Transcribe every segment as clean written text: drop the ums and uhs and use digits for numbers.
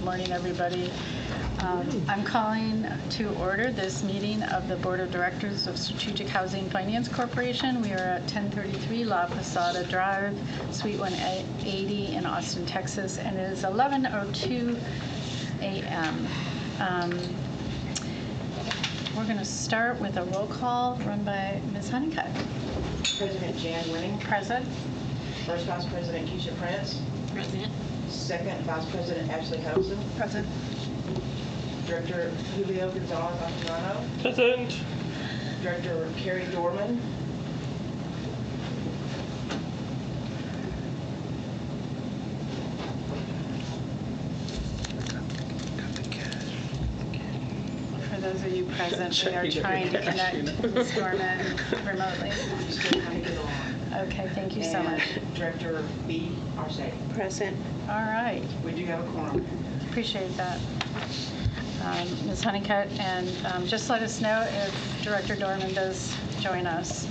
morning, everybody. I'm calling to order this meeting of the Board of Directors of Strategic Housing Finance Corporation. We are at 1033 La Posada Drive, Suite 180 in Austin, Texas, and it is 11:02 a.m. We're going to start with a roll call run by Ms. Honeycutt. President Jan Winning. Present. First Vice President Keisha Prince. Present. Second Vice President Ashley Huddleston. Present. Director Julio Gonzalez Altamirano. Present. Director Carrie Dorman. For those of you present, we are trying to connect Ms. Dorman remotely. Still trying to get on. Okay, thank you so And much. Director B. Arce. Present. All right, We do have a quorum. appreciate that. Ms. Honeycutt, and just let us know if Director Dorman does join us.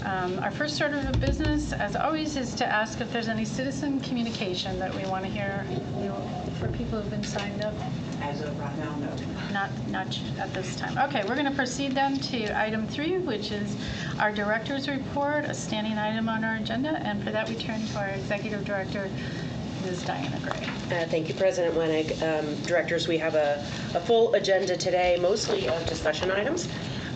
Our first order of business, as always, is to ask if there's any citizen communication that we want to hear for people who've been signed up. As of right now, no. Not at this time. Okay, we're going to proceed then to item 3, which is our director's report, a standing item on our agenda, and for that we turn to our executive director, Ms. Diana Gray. Thank you, President Wenig. Directors, we have a full agenda today, mostly of discussion items,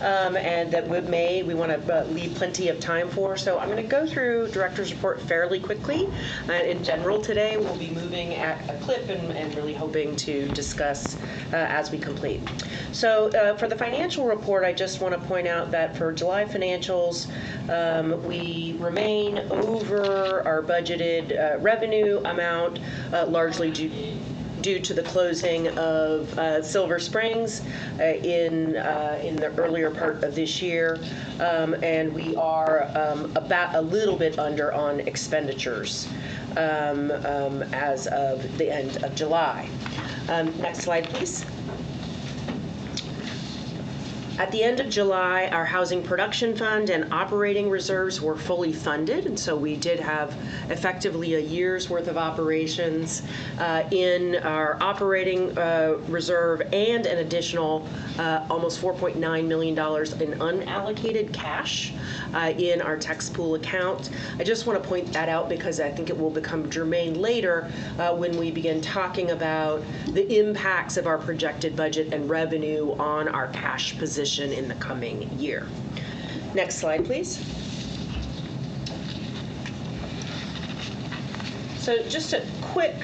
and that we want to leave plenty of time for. So I'm going to go through director's report fairly quickly. In general, today we'll be moving at a clip and really hoping to discuss as we complete. So for the financial report, I just want to point out that for July financials, we remain over our budgeted revenue amount, largely due to the closing of Silver Springs in the earlier part of this year, and we are about a little bit under on expenditures as of the end of July. Next slide, please. At the end of July, our housing production fund and operating reserves were fully funded, and so we did have effectively a year's worth of operations in our operating reserve and an additional almost $4.9 million in unallocated cash in our tax pool account. I just want to point that out because I think it will become germane later when we begin talking about the impacts of our projected budget and revenue on our cash position in the coming year. Next slide, please. So just a quick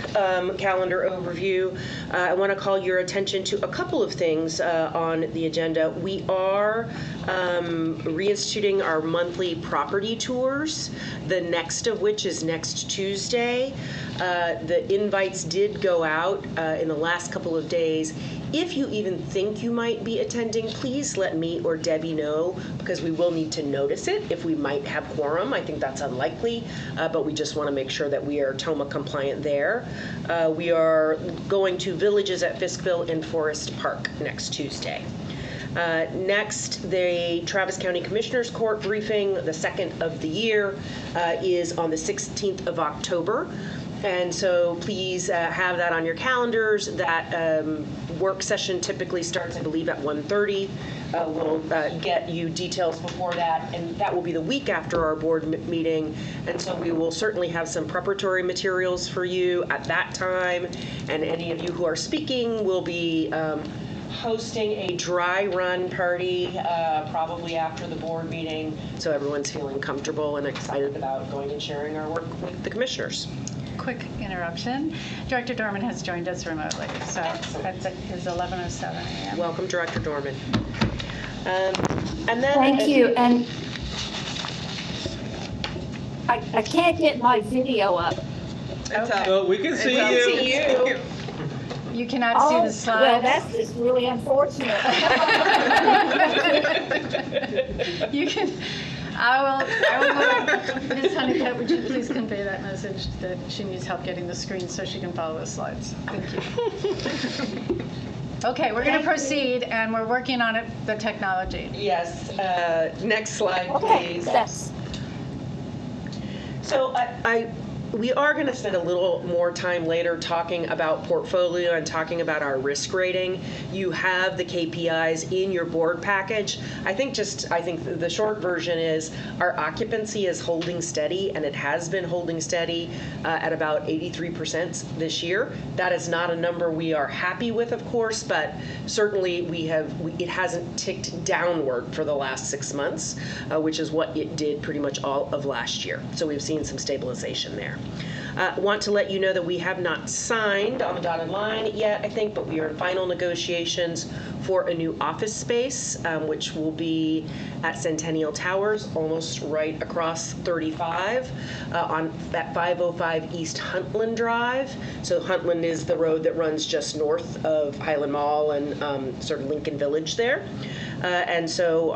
calendar overview. I want to call your attention to a couple of things on the agenda. We are reinstituting our monthly property tours, the next of which is next Tuesday. The invites did go out in the last couple of days. If you even think you might be attending, please let me or Debbie know, because we will need to notice it if we might have quorum. I think that's unlikely, but we just want to make sure that we are TOMA compliant there. We are going to Villages at Fiskville and Forest Park next Tuesday. Next, the Travis County Commissioners Court briefing, the second of the year, is on the 16th of October. And so please have that on your calendars. That work session typically starts, I believe, at 1:30. We'll get you details before that, and that will be the week after our board meeting. And so we will certainly have some preparatory materials for you at that time. And any of you who are speaking will be hosting a dry run party probably after the board meeting, so everyone's feeling comfortable and excited about going and sharing our work with the commissioners. Quick interruption. Director Dorman has joined us remotely, so that's at his 11:07 a.m. Welcome, Director Dorman. And then Thank you. And I can't get my video up. Okay. Oh, we can see you. see you. You cannot see the Well, slides. that's just really unfortunate. You can. I will. Ms. Honeycutt, would you please convey that message that she needs help getting the screen so she can follow the slides? Thank you. Okay, we're going to proceed, and we're working on it, the technology. Yes. Next slide, Okay, please. that's So I We are going to spend a little more time later talking about portfolio and talking about our risk rating. You have the KPIs in your board package. I think the short version is our occupancy is holding steady, and it has been holding steady at about 83% this year. That is not a number we are happy with, of course, but certainly it hasn't ticked downward for the last 6 months, which is what it did pretty much all of last year. So we've seen some stabilization there. Want to let you know that we have not signed on the dotted line yet, I think, but we are in final negotiations for a new office space, which will be at Centennial Towers, almost right across 35 at 505 East Huntland Drive. So Huntland is the road that runs just north of Highland Mall and sort of Lincoln Village there. And so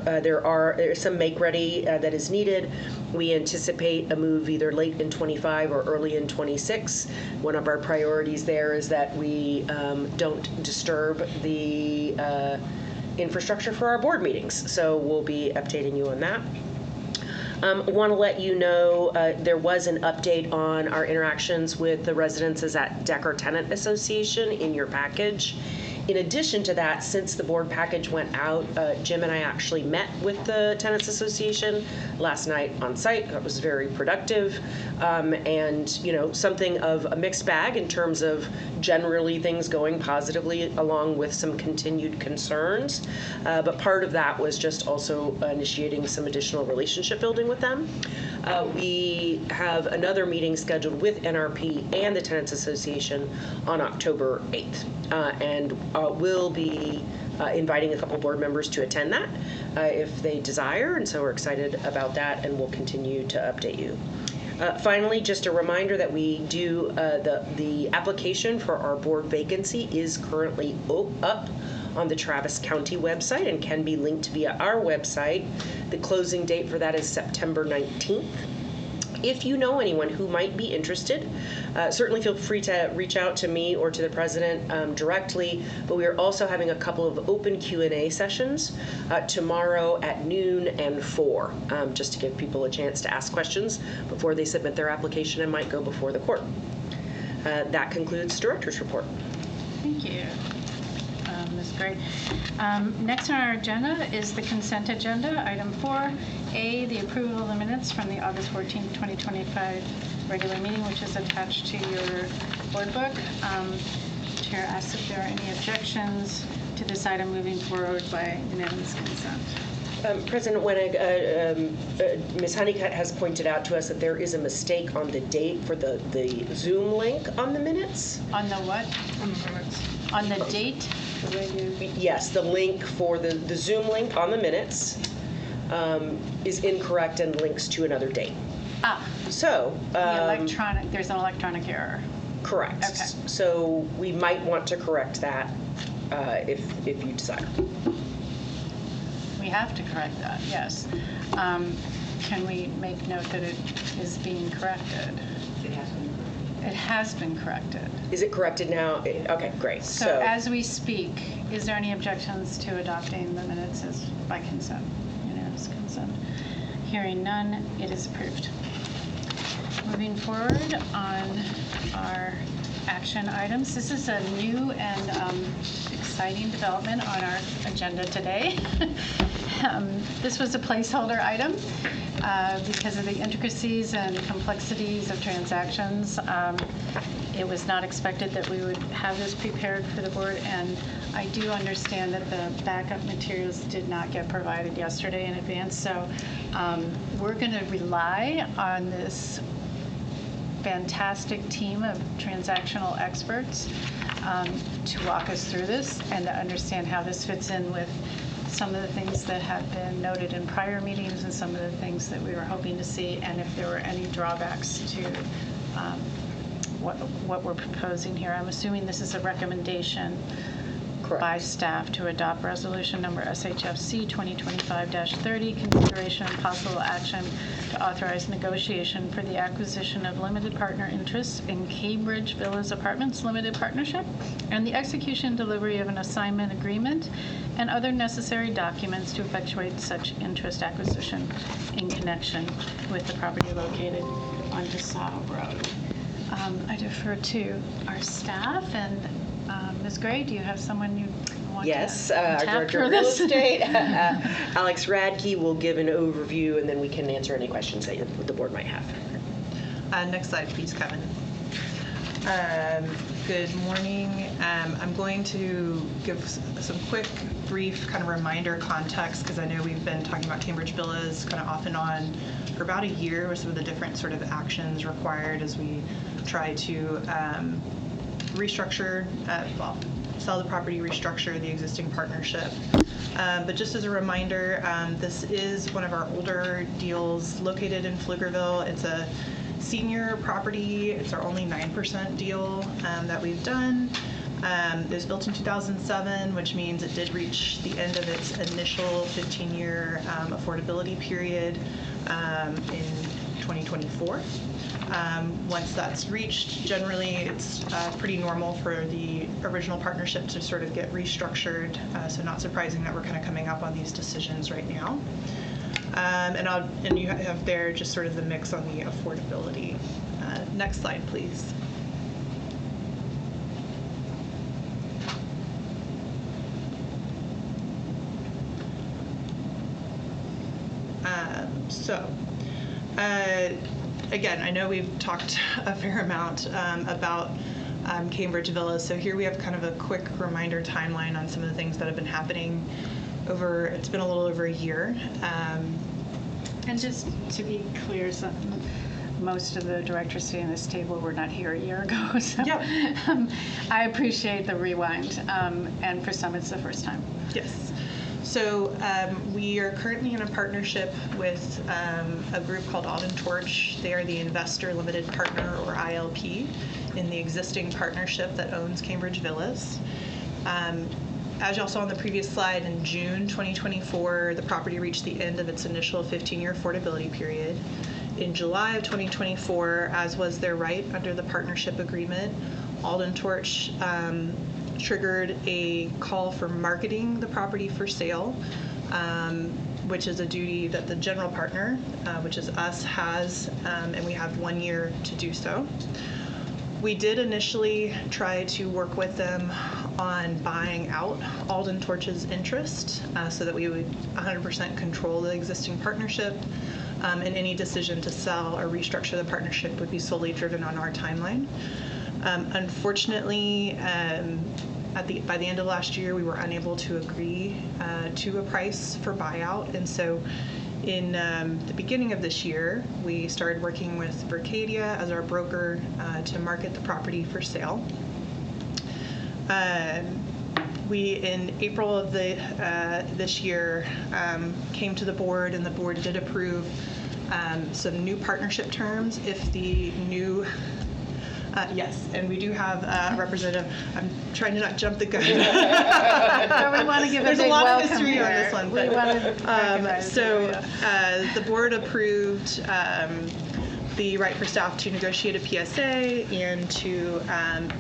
there's some make-ready that is needed. We anticipate a move either late in 25 or early in 26. One of our priorities there is that we don't disturb the infrastructure for our board meetings. So we'll be updating you on that. Want to let you know there was an update on our interactions with the residences at Decker Tenant Association in your package. In addition to that, since the board package went out, Jim and I actually met with the Tenants Association last night on site. That was very productive, and something of a mixed bag in terms of generally things going positively along with some continued concerns. But part of that was just also initiating some additional relationship building with them. We have another meeting scheduled with NRP and the Tenants Association on October 8th, and we'll be inviting a couple board members to attend that if they desire, and so we're excited about that, and we'll continue to update you. Finally, just a reminder that we do the application for our board vacancy is currently up on the Travis County website and can be linked via our website. The closing date for that is September 19th. If you know anyone who might be interested, certainly feel free to reach out to me or to the president directly, but we are also having a couple of open Q&A sessions tomorrow at noon and 4, just to give people a chance to ask questions before they submit their application and might go before the court. That concludes Director's Report. Thank you. That's great. Next on our agenda is the consent agenda. Item 4A, the approval of the minutes from the August 14th, 2025 regular meeting, which is attached to your board book. Chair asks if there are any objections to this item moving forward by unanimous consent. President Wenig, Ms. Honeycutt has pointed out to us that there is a mistake on the date for the Zoom link on the minutes. On the what? On the minutes. On the date? Yes, the link for the Zoom link on the minutes is incorrect and links to another date. So There's an electronic error. correct. Okay. So we might want to correct that if you desire. We have to correct that, yes. Can we make note that it is being corrected? It has been. It has been corrected. Is it corrected now? Okay, great. So as we speak, is there any objections to adopting the minutes as by consent, unanimous consent? Hearing none, it is approved. Moving forward on our action items, this is a new and exciting development on our agenda today. This was a placeholder item because of the intricacies and complexities of transactions. It was not expected that we would have this prepared for the board, and I do understand that the backup materials did not get provided yesterday in advance, so we're going to rely on this fantastic team of transactional experts to walk us through this and to understand how this fits in with some of the things that have been noted in prior meetings and some of the things that we were hoping to see, and if there were any drawbacks to what we're proposing here. I'm assuming this is a recommendation Correct. by staff to adopt resolution number SHFC 2025-30, consideration and possible action to authorize negotiation for the acquisition of limited partner interests in Cambridge Villas Apartments Limited Partnership and the execution and delivery of an assignment agreement and other necessary documents to effectuate such interest acquisition in connection with the property located onto Saddle Road. I defer to our staff, and Ms. Gray, do you have someone you want Yes, to our tap Director for of Real this? Estate, Alex Radke, will give an overview, and then we can answer any questions that the board might have. Next slide, please, Kevin. Good morning. I'm going to give some quick, brief kind of reminder context, because I know we've been talking about Cambridge Villas kind of off and on for about a year with some of the different sort of actions required as we try to restructure, sell the property, restructure the existing partnership. But just as a reminder, this is one of our older deals located in Pflugerville. It's a senior property. It's our only 9% deal that we've done. It was built in 2007, which means it did reach the end of its initial 15-year affordability period in 2024. Once that's reached, generally it's pretty normal for the original partnership to sort of get restructured, so not surprising that we're kind of coming up on these decisions right now. And you have there just sort of the mix on the affordability. Next slide, please. Again, I know we've talked a fair amount about Cambridge Villas, so here we have kind of a quick reminder timeline on some of the things that have been happening it's been a little over a year. And just to be clear, most of the directors sitting at this table were not here a year ago, so Yep. I appreciate the rewind, and for some it's the first time. Yes. So we are currently in a partnership with a group called Alden Torch. They are the investor limited partner, or ILP, in the existing partnership that owns Cambridge Villas. As y'all saw on the previous slide, in June 2024, the property reached the end of its initial 15-year affordability period. In July of 2024, as was their right under the partnership agreement, Alden Torch triggered a call for marketing the property for sale, which is a duty that the general partner, which is us, has, and we have 1 year to do so. We did initially try to work with them on buying out Alden Torch's interest so that we would 100% control the existing partnership, and any decision to sell or restructure the partnership would be solely driven on our timeline. Unfortunately, by the end of last year, we were unable to agree to a price for buyout, and so in the beginning of this year, we started working with Berkadia as our broker to market the property for sale. We, in April of this year, came to the board, and the board did approve some new partnership terms if the new yes, and we do have a representative. I'm trying to not jump the gun. So we want to give There's a a big lot of welcome history here. on this one. We want to recognize The board approved the right for staff to negotiate a PSA and to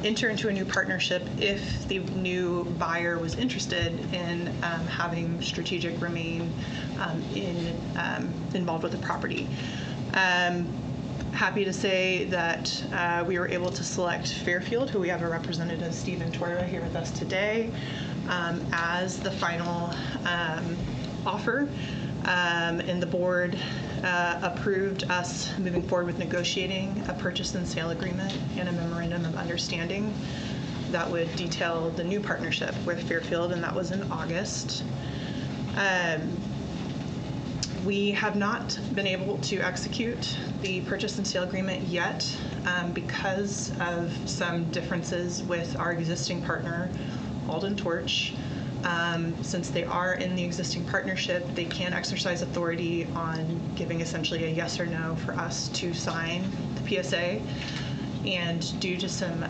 enter into a new partnership if the new buyer was interested in having Strategic remain involved with the property. Happy to say that we were able to select Fairfield, who we have a representative, Stephen Torra, here with us today, as the final offer. And the board approved us moving forward with negotiating a purchase and sale agreement and a memorandum of understanding that would detail the new partnership with Fairfield, and that was in August. We have not been able to execute the purchase and sale agreement yet because of some differences with our existing partner, Alden Torch. Since they are in the existing partnership, they can exercise authority on giving essentially a yes or no for us to sign the PSA. And due to some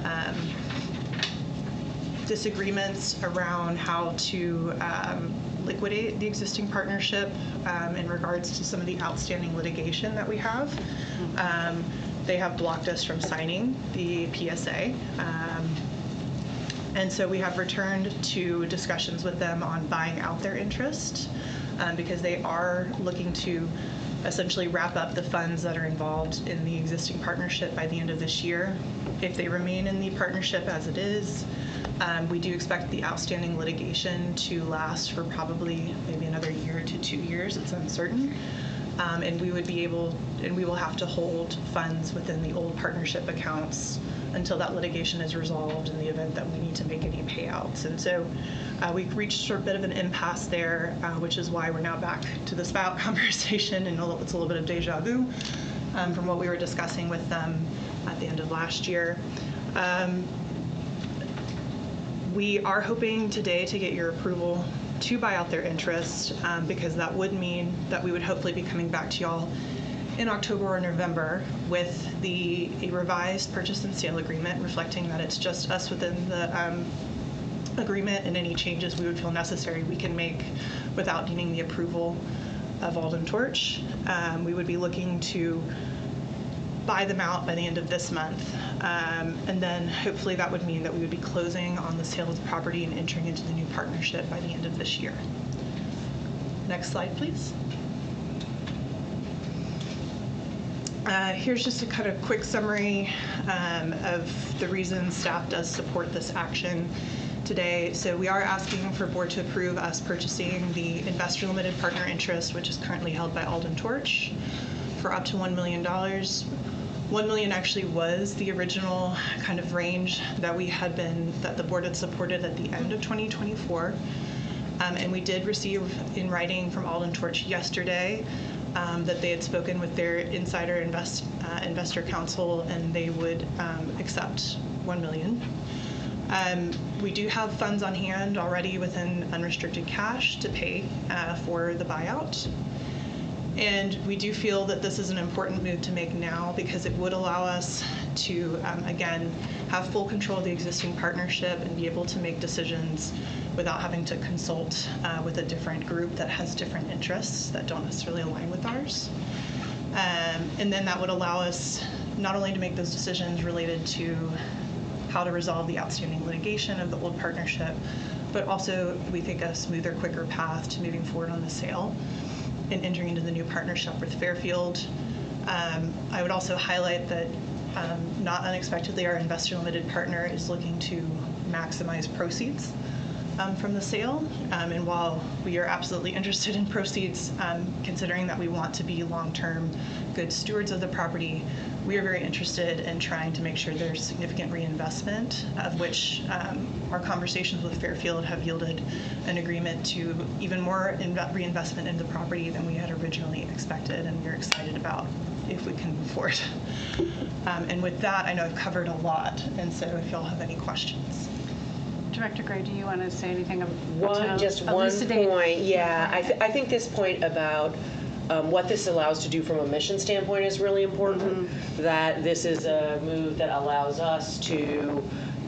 disagreements around how to liquidate the existing partnership in regards to some of the outstanding litigation that we have, they have blocked us from signing the PSA. And so we have returned to discussions with them on buying out their interest because they are looking to essentially wrap up the funds that are involved in the existing partnership by the end of this year. If they remain in the partnership as it is, we do expect the outstanding litigation to last for probably maybe another year to 2 years. It's uncertain. And we will have to hold funds within the old partnership accounts until that litigation is resolved in the event that we need to make any payouts. And so we've reached a bit of an impasse there, which is why we're now back to this buyout conversation, and it's a little bit of deja vu from what we were discussing with them at the end of last year. We are hoping today to get your approval to buy out their interest, because that would mean that we would hopefully be coming back to y'all in October or November with a revised purchase and sale agreement reflecting that it's just us within the agreement, and any changes we would feel necessary we can make without needing the approval of Alden Torch. We would be looking to buy them out by the end of this month. And then hopefully that would mean that we would be closing on the sale of the property and entering into the new partnership by the end of this year. Next slide, please. Here's just a kind of quick summary of the reasons staff does support this action today. So we are asking for board to approve us purchasing the investor limited partner interest, which is currently held by Alden Torch, for up to $1 million. $1 million actually was the original kind of range that that the board had supported at the end of 2024. And we did receive in writing from Alden Torch yesterday that they had spoken with their insider investor counsel, and they would accept $1 million. We do have funds on hand already within unrestricted cash to pay for the buyout. And we do feel that this is an important move to make now, because it would allow us to, again, have full control of the existing partnership and be able to make decisions without having to consult with a different group that has different interests that don't necessarily align with ours. And then that would allow us not only to make those decisions related to how to resolve the outstanding litigation of the old partnership, but also, we think, a smoother, quicker path to moving forward on the sale and entering into the new partnership with Fairfield. I would also highlight that not unexpectedly, our investor limited partner is looking to maximize proceeds from the sale. And while we are absolutely interested in proceeds, considering that we want to be long-term good stewards of the property, we are very interested in trying to make sure there's significant reinvestment, of which our conversations with Fairfield have yielded an agreement to even more reinvestment in the property than we had originally expected, and we're excited about if we can move forward. And with that, I know I've covered a lot, and so if y'all have any questions. Director Gray, do you want to say anything about One point, yeah. I think this point about what this allows to do from a mission standpoint is really important. That this is a move that allows us to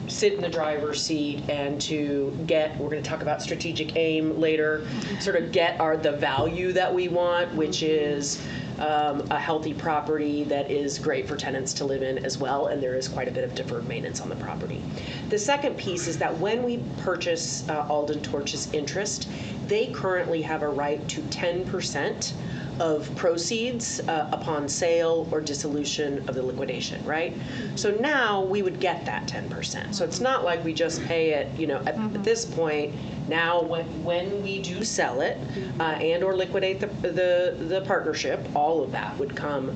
sit in the driver's seat and to get, we're going to talk about strategic aim later, sort of get the value that we want, which is a healthy property that is great for tenants to live in as well, and there is quite a bit of deferred maintenance on the property. The second piece is that when we purchase Alden Torch's interest, they currently have a right to 10% of proceeds upon sale or dissolution of the liquidation, right? So now we would get that 10%. So it's not like we just pay it, at this point. Now, when we do sell it and or liquidate the partnership, all of that would come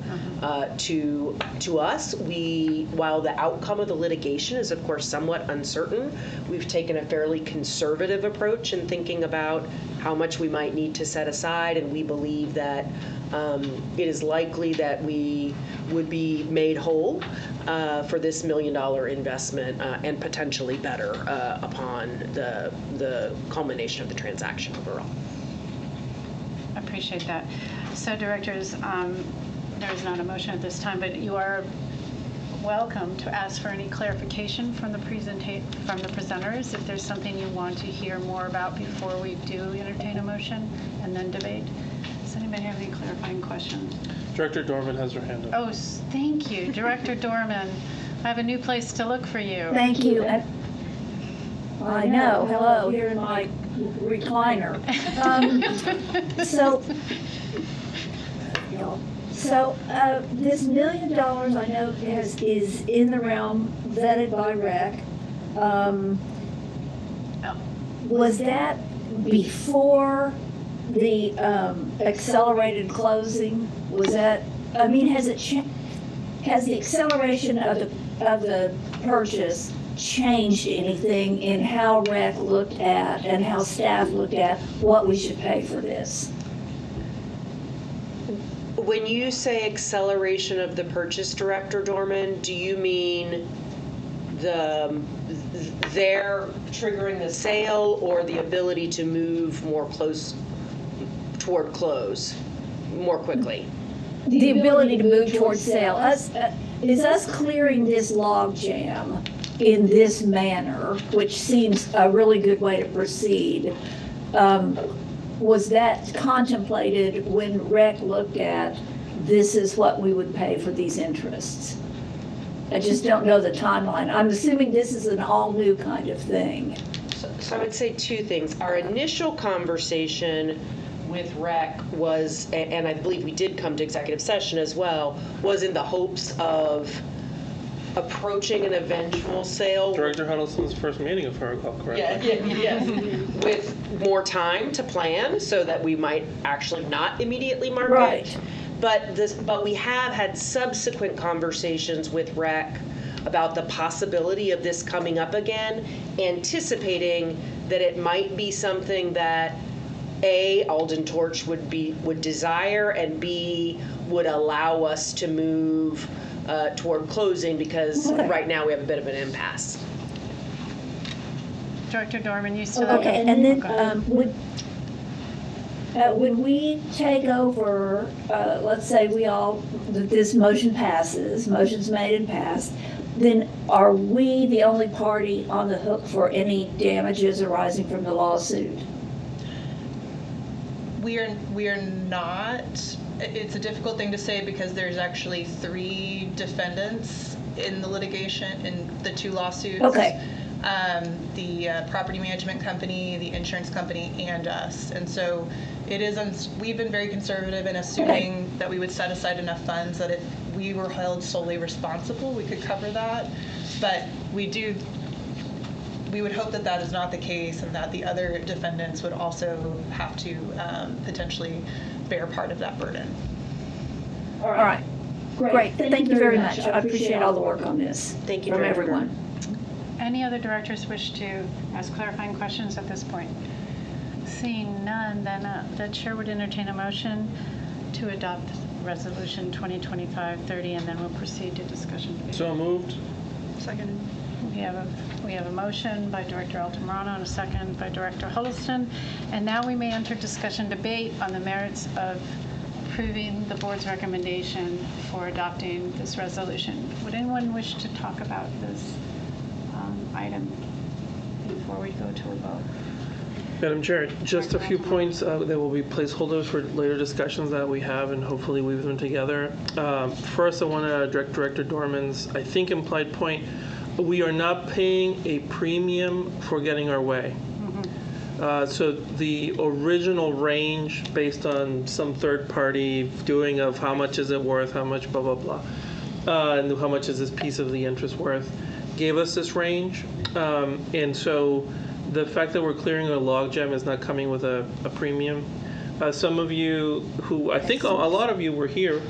to us. While the outcome of the litigation is, of course, somewhat uncertain, we've taken a fairly conservative approach in thinking about how much we might need to set aside, and we believe that it is likely that we would be made whole for this $1 million investment and potentially better upon the culmination of the transaction overall. I appreciate that. So, directors, there is not a motion at this time, but you are welcome to ask for any clarification from the presenters if there's something you want to hear more about before we do entertain a motion and then debate. Does anybody have any clarifying questions? Director Dorman has her hand up. Oh, thank you. Director Dorman, I have a new place to look for you. Thank you. I know, hello, here in my recliner. So, So this $1 million I know is in the realm vetted by REC. Was that before the accelerated closing? Was that, I mean, has the acceleration of the purchase changed anything in how REC looked at and how staff looked at what we should pay for this? When you say acceleration of the purchase, Director Dorman, do you mean they're triggering the sale or the ability to move more close toward close more quickly? The ability to move towards sale. Is us clearing this log jam in this manner, which seems a really good way to proceed, was that contemplated when REC looked at this is what we would pay for these interests? I just don't know the timeline. I'm assuming this is an all-new kind of thing. So I would say two things. Our initial conversation with REC was, and I believe we did come to executive session as well, was in the hopes of approaching an eventual sale. Director Huddleston's first meeting, if I recall correctly. Yes. With more time to plan so that we might actually not immediately market. Right. But we have had subsequent conversations with REC about the possibility of this coming up again, anticipating that it might be something that A, Alden Torch would desire, and B, would allow us to move toward closing, because Okay. right now we have a bit of an impasse. Director Dorman, you still have... Okay, and then Go ahead. when we take over, let's say this motion passes, motion's made and passed, then are we the only party on the hook for any damages arising from the lawsuit? We are not. It's a difficult thing to say because there's actually 3 defendants in the litigation, in the 2 lawsuits. Okay. The property management company, the insurance company, and us. And so it is, we've been very conservative in assuming that we would set aside enough funds that if we were held solely responsible, we could cover that. But we would hope that that is not the case, and that the other defendants would also have to potentially bear part of that burden. All right. Great. Thank you very much. I appreciate all the work on this. Thank you, From Director. everyone. Any other directors wish to ask clarifying questions at this point? Seeing none, then the chair would entertain a motion to adopt Resolution 2025-30, and then we'll proceed to discussion. So moved. Second. We have a motion by Director Altamirano and a second by Director Huddleston. And now we may enter discussion debate on the merits of approving the board's recommendation for adopting this resolution. Would anyone wish to talk about this item before we go to a vote? Madam Chair, just a few points that will be placeholders for later discussions that we have, and hopefully weave them together. First, I want to direct Director Dorman's, I think, implied point. We are not paying a premium for getting our way. So the original range, based on some third-party doing of how much is it worth, how much blah, blah, blah, and how much is this piece of the interest worth, gave us this range. And so the fact that we're clearing a logjam is not coming with a premium. Some of you who, I think a lot of you were here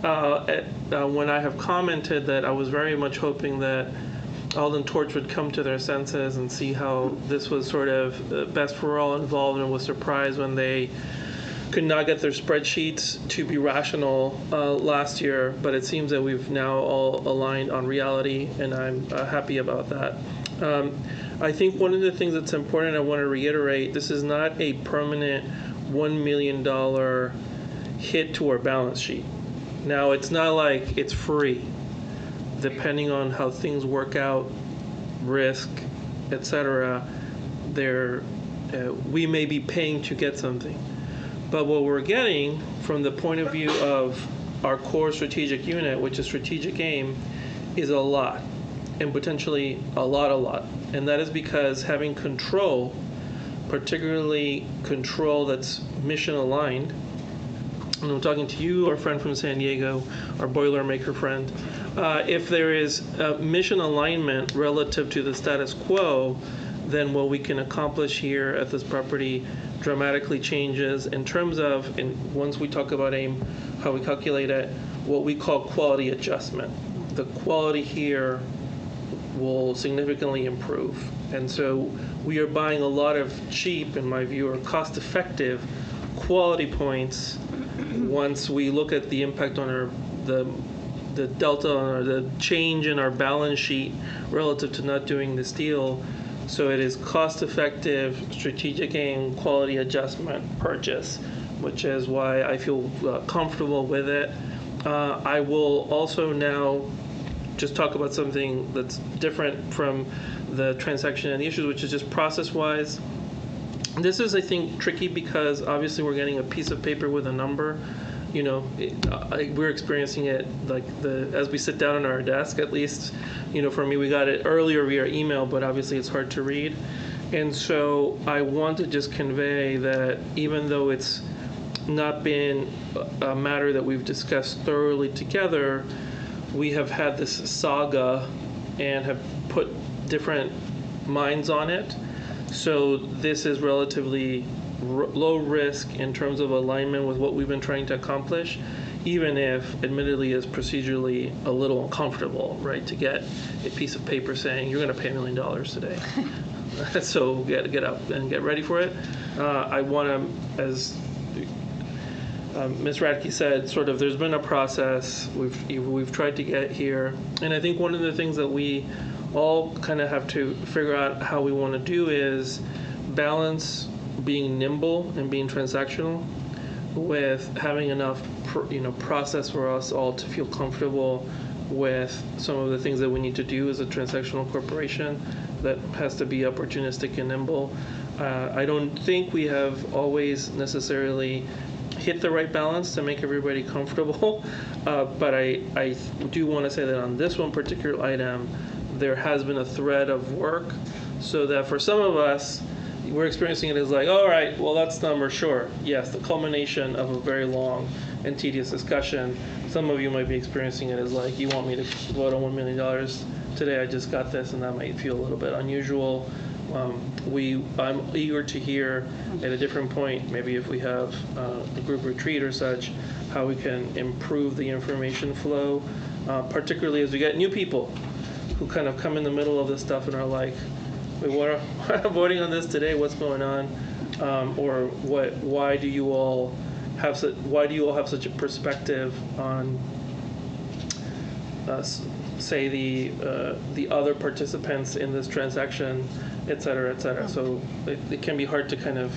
when I have commented that I was very much hoping that Alden Torch would come to their senses and see how this was sort of best for all involved, and was surprised when they could not get their spreadsheets to be rational last year. But it seems that we've now all aligned on reality, and I'm happy about that. I think one of the things that's important, I want to reiterate, this is not a permanent $1 million hit to our balance sheet. Now, it's not like it's free. Depending on how things work out, risk, etc., we may be paying to get something. But what we're getting from the point of view of our core strategic unit, which is Strategic AIM, is a lot, and potentially a lot. And that is because having control, particularly control that's mission aligned, and I'm talking to you, our friend from San Diego, our Boilermaker friend, if there is mission alignment relative to the status quo, then what we can accomplish here at this property dramatically changes in terms of, and once we talk about AIM, how we calculate it, what we call quality adjustment. The quality here will significantly improve. And so we are buying a lot of cheap, in my view, or cost-effective quality points once we look at the impact on the delta or the change in our balance sheet relative to not doing this deal. So it is cost-effective, strategic aim, quality adjustment purchase, which is why I feel comfortable with it. I will also now just talk about something that's different from the transaction and the issues, which is just process-wise. This is, I think, tricky because obviously we're getting a piece of paper with a number. You know, we're experiencing it like as we sit down on our desk, at least, you know, for me, we got it earlier via email, but obviously it's hard to read. And so I want to just convey that even though it's not been a matter that we've discussed thoroughly together, we have had this saga and have put different minds on it. So this is relatively low risk in terms of alignment with what we've been trying to accomplish, even if admittedly is procedurally a little uncomfortable, right, to get a piece of paper saying you're going to pay $1 million today. So get up and get ready for it. I want to, as Ms. Radke said, sort of there's been a process. We've tried to get here. And I think one of the things that we all kind of have to figure out how we want to do is balance being nimble and being transactional with having enough process for us all to feel comfortable with some of the things that we need to do as a transactional corporation that has to be opportunistic and nimble. I don't think we have always necessarily hit the right balance to make everybody comfortable, but I do want to say that on this one particular item, there has been a thread of work so that for some of us, we're experiencing it as like, all right, well, that's number, sure. Yes, the culmination of a very long and tedious discussion. Some of you might be experiencing it as like, you want me to vote on $1 million today, I just got this, and that might feel a little bit unusual. I'm eager to hear at a different point, maybe if we have a group retreat or such, how we can improve the information flow, particularly as we get new people who kind of come in the middle of this stuff and are like, wait, what I'm voting on this today, what's going on? Or why do you all have such a perspective on say the other participants in this transaction, et cetera, et cetera. So it can be hard to kind of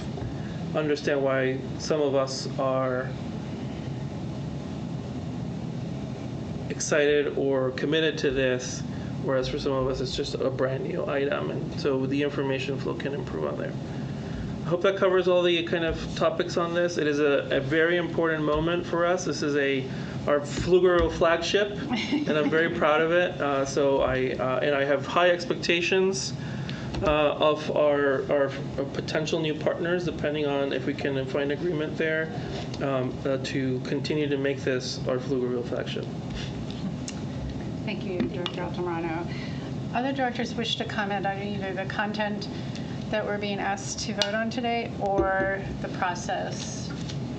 understand why some of us are excited or committed to this, whereas for some of us it's just a brand new item, and so the information flow can improve on there. I hope that covers all the kind of topics on this. It is a very important moment for us. This is our Pflugerville flagship, and I'm very proud of it. So I have high expectations of our potential new partners, depending on if we can find agreement there, to continue to make this our Pflugerville flagship. Thank you, Director Altamirano. Other directors wish to comment on either the content that we're being asked to vote on today or the process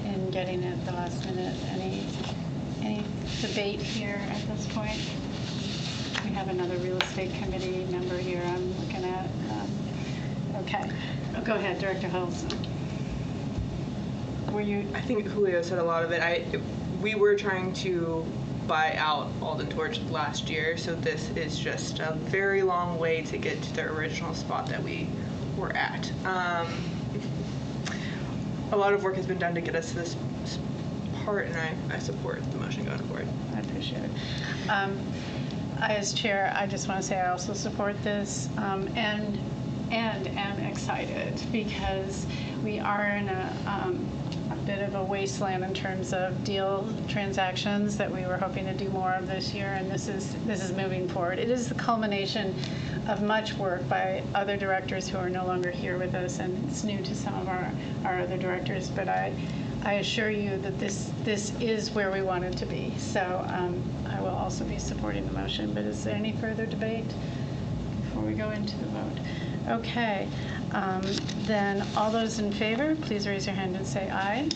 in getting it at the last minute. Any debate here at this point? We have another real estate committee member here I'm looking at. Okay. Oh, go ahead, Director Huddleston. I think Julio said a lot of it. We were trying to buy out Alden Torch last year, so this is just a very long way to get to the original spot that we were at. A lot of work has been done to get us to this part, and I support the motion going forward. I appreciate it. As chair, I just want to say I also support this, and am excited because we are in a bit of a wasteland in terms of deal transactions that we were hoping to do more of this year, and this is moving forward. It is the culmination of much work by other directors who are no longer here with us, and it's new to some of our other directors, but I assure you that this is where we wanted to be. So I will also be supporting the motion, but is there any further debate before we go into the vote? Okay, then all those in favor, please raise your hand and say aye.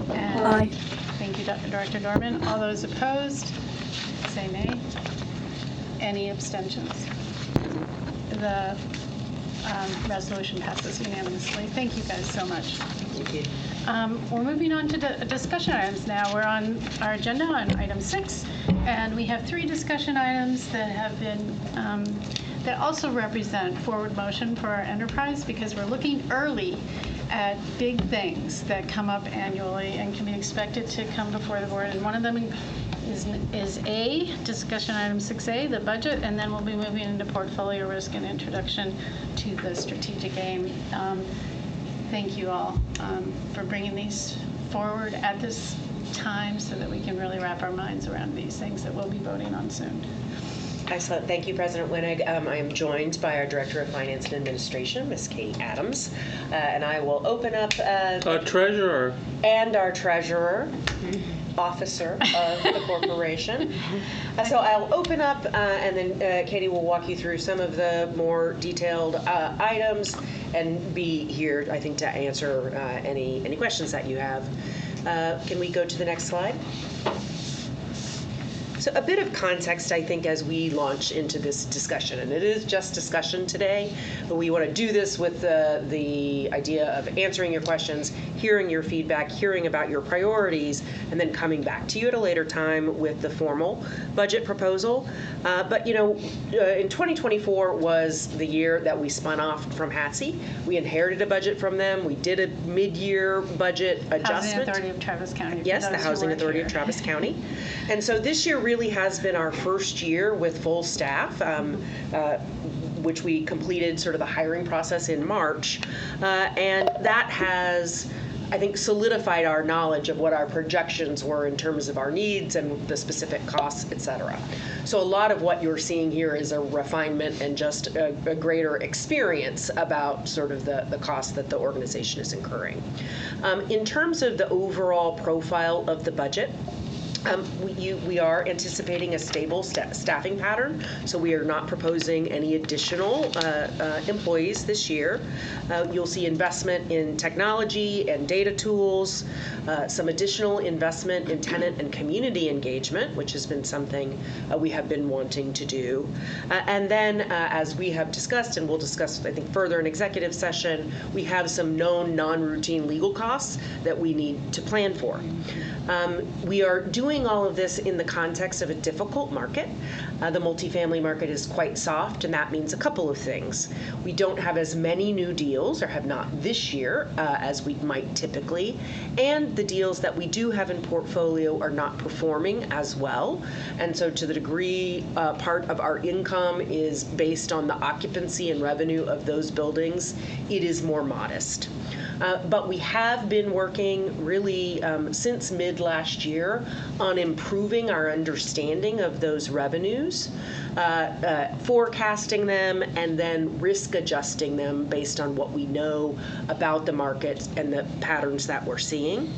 And Aye. thank you, Director Dorman. All those opposed, say nay. Any abstentions? The resolution passes unanimously. Thank you guys so much. Thank you. We're moving on to the discussion items now. We're on our agenda on item 6, and we have 3 discussion items that have been, that also represent forward motion for our enterprise, because we're looking early at big things that come up annually and can be expected to come before the board. And one of them is A, discussion item 6A, the budget, and then we'll be moving into portfolio risk and introduction to the strategic aim. Thank you all for bringing these forward at this time so that we can really wrap our minds around these things that we'll be voting on soon. Excellent. Thank you, President Winnig. I am joined by our Director of Finance and Administration, Ms. Kate Adams, and I will open up Treasurer. and our Treasurer, Officer of the corporation. So I'll open up, and then Katie will walk you through some of the more detailed items and be here, I think, to answer any questions that you have. Can we go to the next slide? So a bit of context, I think, as we launch into this discussion, and it is just discussion today, but we want to do this with the idea of answering your questions, hearing your feedback, hearing about your priorities, and then coming back to you at a later time with the formal budget proposal. But, you know, in 2024 was the year that we spun off from HATC. We inherited a budget from them. We did a mid-year budget adjustment. Housing Authority of Travis County. Yes, the Housing Authority of Travis County. And so this year really has been our first year with full staff, which we completed sort of the hiring process in March. And that has, I think, solidified our knowledge of what our projections were in terms of our needs and the specific costs, et cetera. So a lot of what you're seeing here is a refinement and just a greater experience about sort of the cost that the organization is incurring. In terms of the overall profile of the budget, we are anticipating a stable staffing pattern, so we are not proposing any additional employees this year. You'll see investment in technology and data tools, some additional investment in tenant and community engagement, which has been something we have been wanting to do. And then, as we have discussed, and we'll discuss, I think, further in executive session, we have some known non-routine legal costs that we need to plan for. We are doing all of this in the context of a difficult market. The multifamily market is quite soft, and that means a couple of things. We don't have as many new deals, or have not this year, as we might typically, and the deals that we do have in portfolio are not performing as well. And so to the degree part of our income is based on the occupancy and revenue of those buildings, it is more modest. But we have been working really since mid last year on improving our understanding of those revenues, forecasting them, and then risk adjusting them based on what we know about the market and the patterns that we're seeing.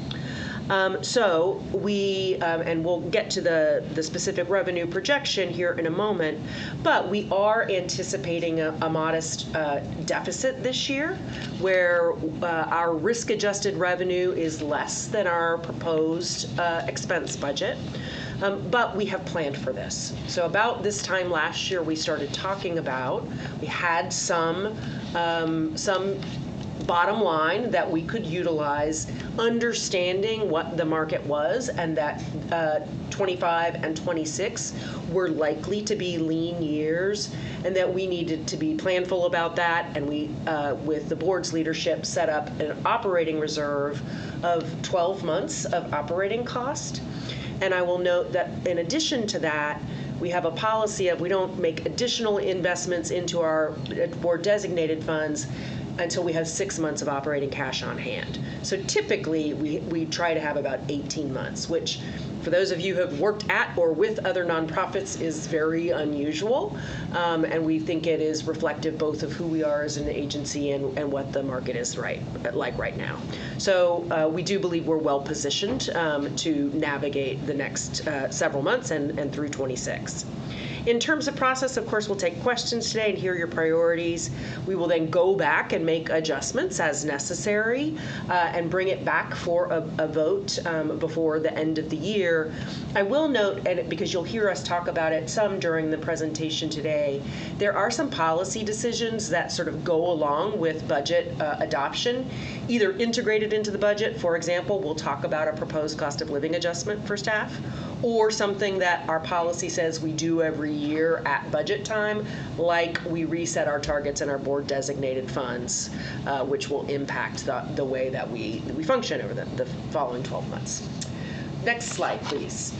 So we, and we'll get to the specific revenue projection here in a moment, but we are anticipating a modest deficit this year, where our risk-adjusted revenue is less than our proposed expense budget. But we have planned for this. So about this time last year, we started talking about, we had some bottom line that we could utilize, understanding what the market was, and that 25 and 26 were likely to be lean years, and that we needed to be planful about that. And we, with the board's leadership, set up an operating reserve of 12 months of operating cost. And I will note that in addition to that, we have a policy of we don't make additional investments into our board designated funds until we have 6 months of operating cash on hand. So typically, we try to have about 18 months, which for those of you who have worked at or with other nonprofits is very unusual. And we think it is reflective both of who we are as an agency and what the market is like right now. So we do believe we're well positioned to navigate the next several months and through 26. In terms of process, of course, we'll take questions today and hear your priorities. We will then go back and make adjustments as necessary and bring it back for a vote before the end of the year. I will note, and because you'll hear us talk about it some during the presentation today, there are some policy decisions that sort of go along with budget adoption, either integrated into the budget. For example, we'll talk about a proposed cost of living adjustment for staff, or something that our policy says we do every year at budget time, like we reset our targets in our board designated funds, which will impact the way that we function over the following 12 months. Next slide, please.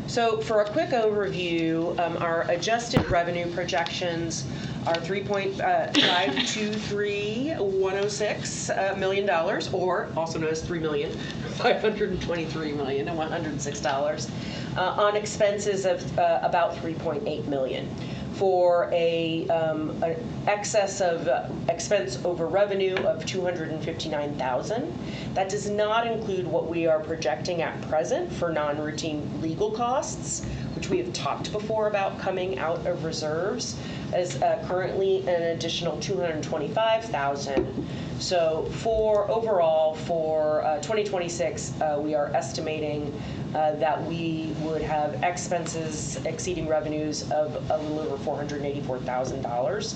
So for a quick overview, our adjusted revenue projections are $3.523.106 million, or also known as $3,523,106, on expenses of about $3.8 million, for an excess of expense over revenue of $259,000. That does not include what we are projecting at present for non-routine legal costs, which we have talked before about coming out of reserves, as currently an additional $225,000. So for 2026, we are estimating that we would have expenses exceeding revenues of a little over $484,000.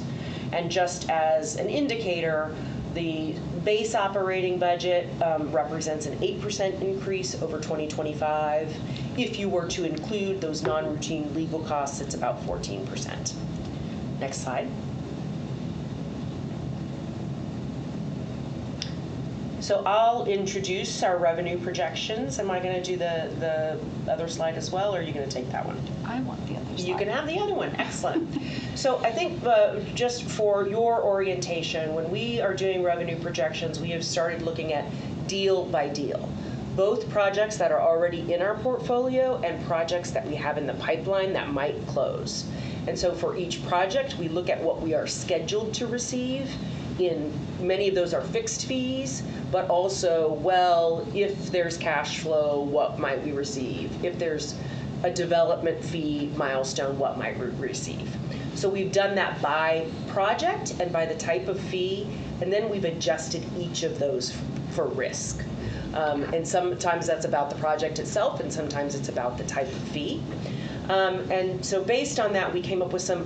And just as an indicator, the base operating budget represents an 8% increase over 2025. If you were to include those non-routine legal costs, it's about 14%. Next slide. So I'll introduce our revenue projections. Am I going to do the other slide as well, or are you going to take that one? I want the other slide. You can have the other one. Excellent. So I think just for your orientation, when we are doing revenue projections, we have started looking at deal by deal, both projects that are already in our portfolio and projects that we have in the pipeline that might close. And so for each project, we look at what we are scheduled to receive. In many of those are fixed fees, but also, well, if there's cash flow, what might we receive? If there's a development fee milestone, what might we receive? So we've done that by project and by the type of fee, and then we've adjusted each of those for risk. And sometimes that's about the project itself, and sometimes it's about the type of fee. And so based on that, we came up with some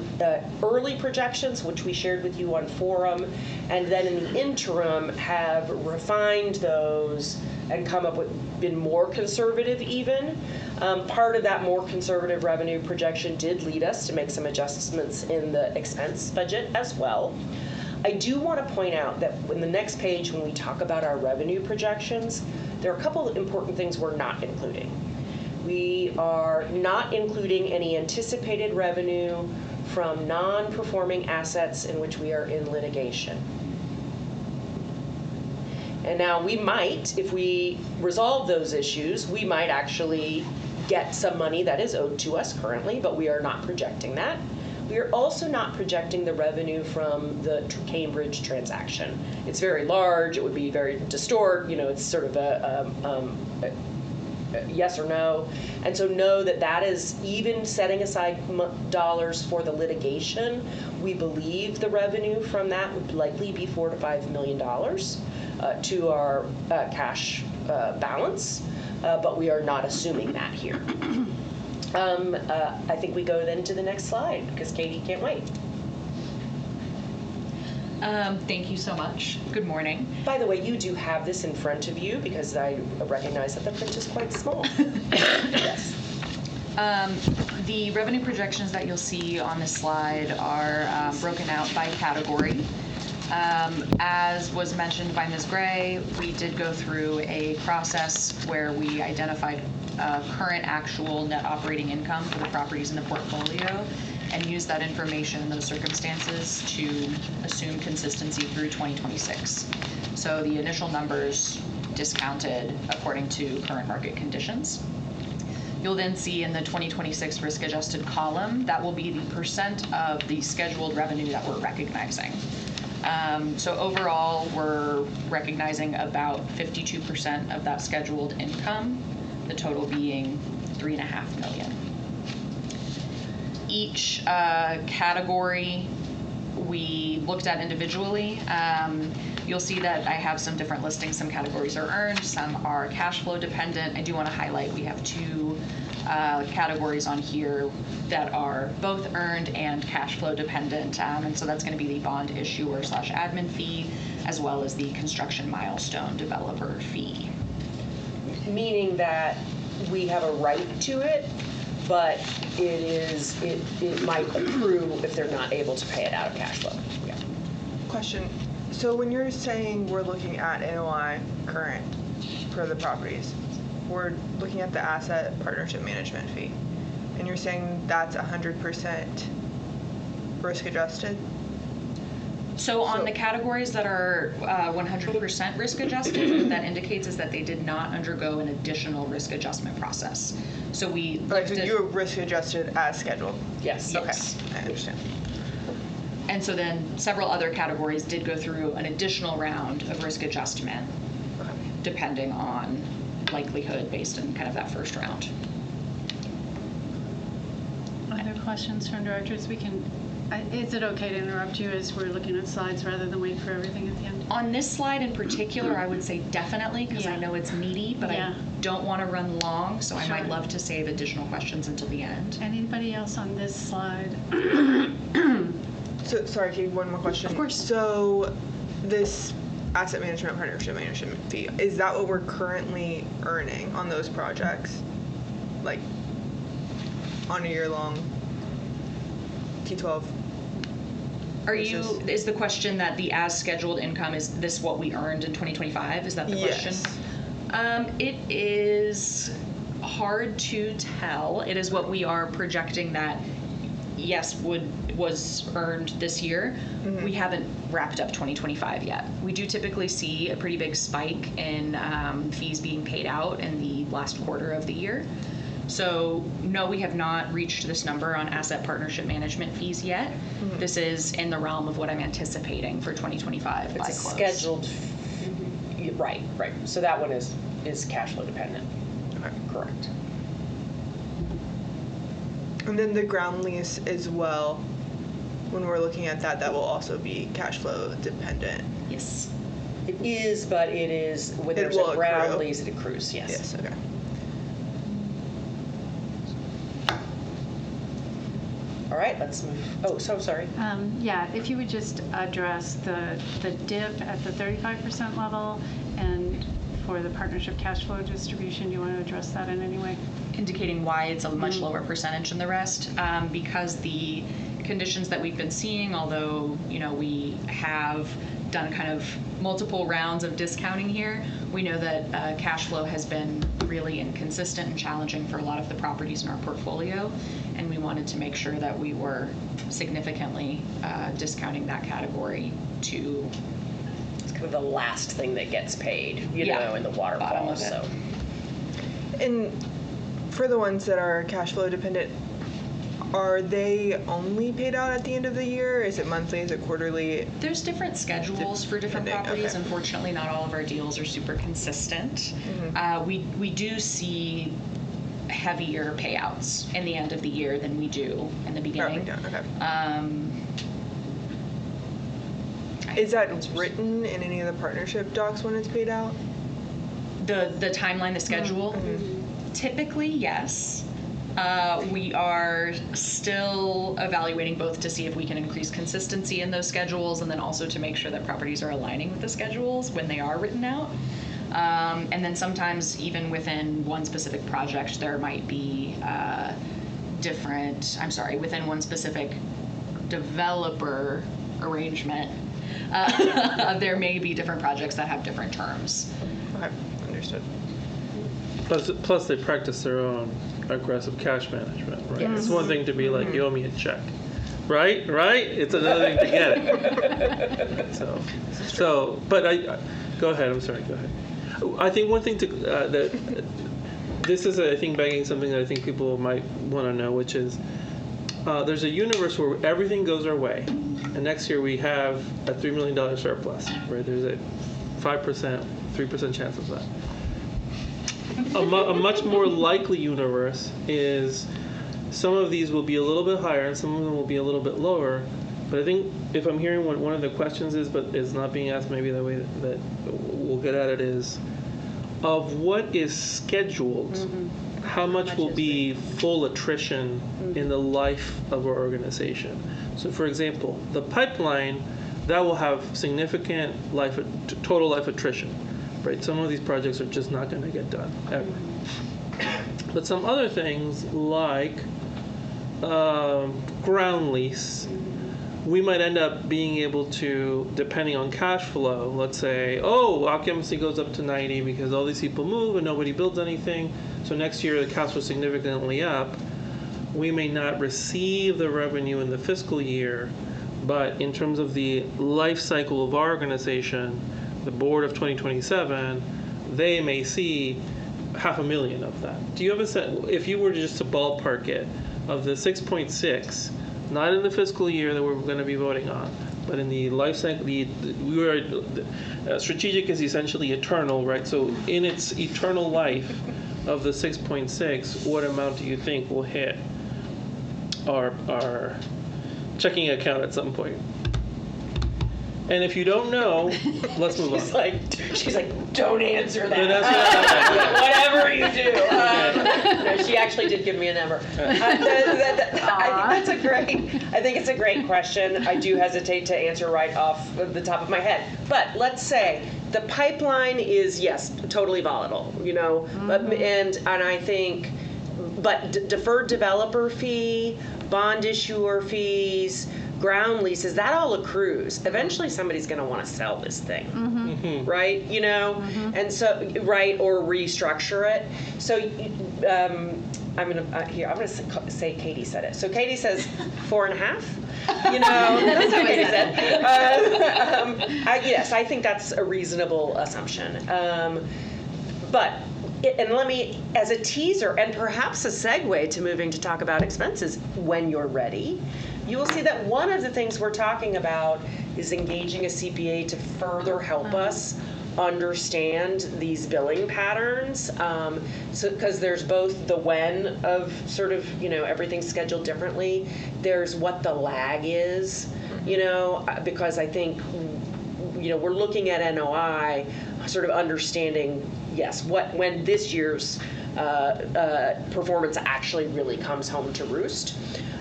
early projections, which we shared with you on forum, and then in the interim have refined those and come up with been more conservative even. Part of that more conservative revenue projection did lead us to make some adjustments in the expense budget as well. I do want to point out that in the next page, when we talk about our revenue projections, there are a couple of important things we're not including. We are not including any anticipated revenue from non-performing assets in which we are in litigation. And now we might, if we resolve those issues, we might actually get some money that is owed to us currently, but we are not projecting that. We are also not projecting the revenue from the Cambridge transaction. It's very large, it would be very distort, it's sort of a yes or no. And so know that that is, even setting aside dollars for the litigation, we believe the revenue from that would likely be $4 to $5 million to our cash balance, but we are not assuming that here. I think we go then to the next slide, because Katie can't wait. Thank you so much. Good morning. By the way, you do have this in front of you, because I recognize that the print is quite small. Yes. The revenue projections that you'll see on this slide are broken out by category. As was mentioned by Ms. Gray, we did go through a process where we identified current actual net operating income for the properties in the portfolio and use that information in those circumstances to assume consistency through 2026. So the initial numbers discounted according to current market conditions. You'll then see in the 2026 risk-adjusted column, that will be the percent of the scheduled revenue that we're recognizing. So overall, we're recognizing about 52% of that scheduled income, the total being $3.5 million. Each category we looked at individually. You'll see that I have some different listings. Some categories are earned, some are cash flow dependent. I do want to highlight we have two categories on here that are both earned and cash flow dependent. And so that's going to be the bond issuer / admin fee, as well as the construction milestone developer fee. Meaning that we have a right to it, but it might accrue if they're not able to pay it out of cash flow. Yeah. Question. So when you're saying we're looking at NOI current for the properties, we're looking at the asset partnership management fee, and you're saying that's 100% risk adjusted? So on the categories that are 100% risk adjusted, what that indicates is that they did not undergo an additional risk adjustment process. So we Right, looked so at, you're risk adjusted as scheduled? Yes. Yes. Okay, I understand. and so then several other categories did go through an additional round of risk adjustment, depending on likelihood based on kind of that first round. Other questions from directors? Is it okay to interrupt you as we're looking at slides rather than wait for everything at the end? On this slide in particular, I would say definitely, because I Yeah. know it's meaty, but Yeah. I don't want to run long, so I Sure. might love to save additional questions until the end. Anybody else on this slide? So, sorry, Katie, one more question. Of course. So this asset management partnership management fee, is that what we're currently earning on those projects? Like on a year-long T12? Is the question that the as scheduled income, is this what we earned in 2025? Is that the question? Yes. It is hard to tell. It is what we are projecting that, yes, was earned this year. We haven't wrapped up 2025 yet. We do typically see a pretty big spike in fees being paid out in the last quarter of the year. So no, we have not reached this number on asset partnership management fees yet. This is in the realm of what I'm anticipating for 2025 by It's a close. scheduled, right. So that one is cash flow dependent. Okay. Correct. And then the ground lease as well, when we're looking at that, that will also be cash flow dependent. Yes. It is, but it is, when It there's will a ground accrue. lease, it accrues, yes. Yes, okay. All right, let's move, sorry. Yeah, if you would just address the dip at the 35% level, and for the partnership cash flow distribution, do you want to address that in any way? Indicating why it's a much lower percentage than the rest, because the conditions that we've been seeing, although we have done kind of multiple rounds of discounting here, we know that cash flow has been really inconsistent and challenging for a lot of the properties in our portfolio, and we wanted to make sure that we were significantly discounting that category to It's kind of the last thing that gets paid, in the bottom waterfall, of it. so. And for the ones that are cash flow dependent, are they only paid out at the end of the year? Is it monthly? Is it quarterly? There's different schedules for different Depending, properties. okay. Unfortunately, not all of our deals are super consistent. We do see heavier payouts in the end of the year than we do in the beginning. Broken down, okay. Um, Is that written in any of the partnership docs when it's paid out? the timeline, the schedule? Typically, yes. We are still evaluating both to see if we can increase consistency in those schedules, and then also to make sure that properties are aligning with the schedules when they are written out. And then sometimes even within one specific project, there might be within one specific developer arrangement, there may be different projects that have different terms. Okay, understood. Plus they practice their own aggressive cash management, right? Yes. It's one thing to be like, you owe me a check, right? It's another thing to get it. So, but go ahead. I'm sorry. Go ahead. I think one thing that this is, I think, begging something that I think people might want to know, which is there's a universe where everything goes our way, and next year we have a $3 million surplus, right? There's a 5%, 3% chance of that. A much more likely universe is some of these will be a little bit higher and some of them will be a little bit lower. But I think if I'm hearing what one of the questions is, but it's not being asked maybe the way that we'll get at it, is of what is scheduled, how much will be full attrition in the life of our organization. So for example, the pipeline, that will have significant total life attrition. Right, some of these projects are just not going to get done ever. But some other things like ground lease, we might end up being able to, depending on cash flow, let's say, occupancy goes up to 90 because all these people move and nobody builds anything. So next year the cash flow is significantly up. We may not receive the revenue in the fiscal year, but in terms of the life cycle of our organization, the board of 2027, they may see $500,000 of that. Do you have a sense, if you were just to ballpark it, of the 6.6, not in the fiscal year that we're going to be voting on, but in the life cycle, strategic is essentially eternal, right? So in its eternal life of the 6.6, what amount do you think will hit our checking account at some point? And if you don't know, let's move on. She's like, don't answer Then that. that's Whatever you do. No, she actually did give me a number. I think it's a great question. I do hesitate to answer right off the top of my head. But let's say the pipeline is, yes, totally volatile, and I think, but deferred developer fee, bond issuer fees, ground leases, that all accrues. Eventually somebody's going to want to sell this thing, right? And so, right, or restructure it. So I'm going to say Katie said it. So Katie says 4.5. That's what Katie said. Yes, I think that's a reasonable assumption. But and let me, as a teaser and perhaps a segue to moving to talk about expenses when you're ready, you will see that one of the things we're talking about is engaging a CPA to further help us understand these billing patterns. So because there's both the when of sort of, everything's scheduled differently. There's what the lag is, because I think, we're looking at NOI, sort of understanding, yes, when this year's performance actually really comes home to roost.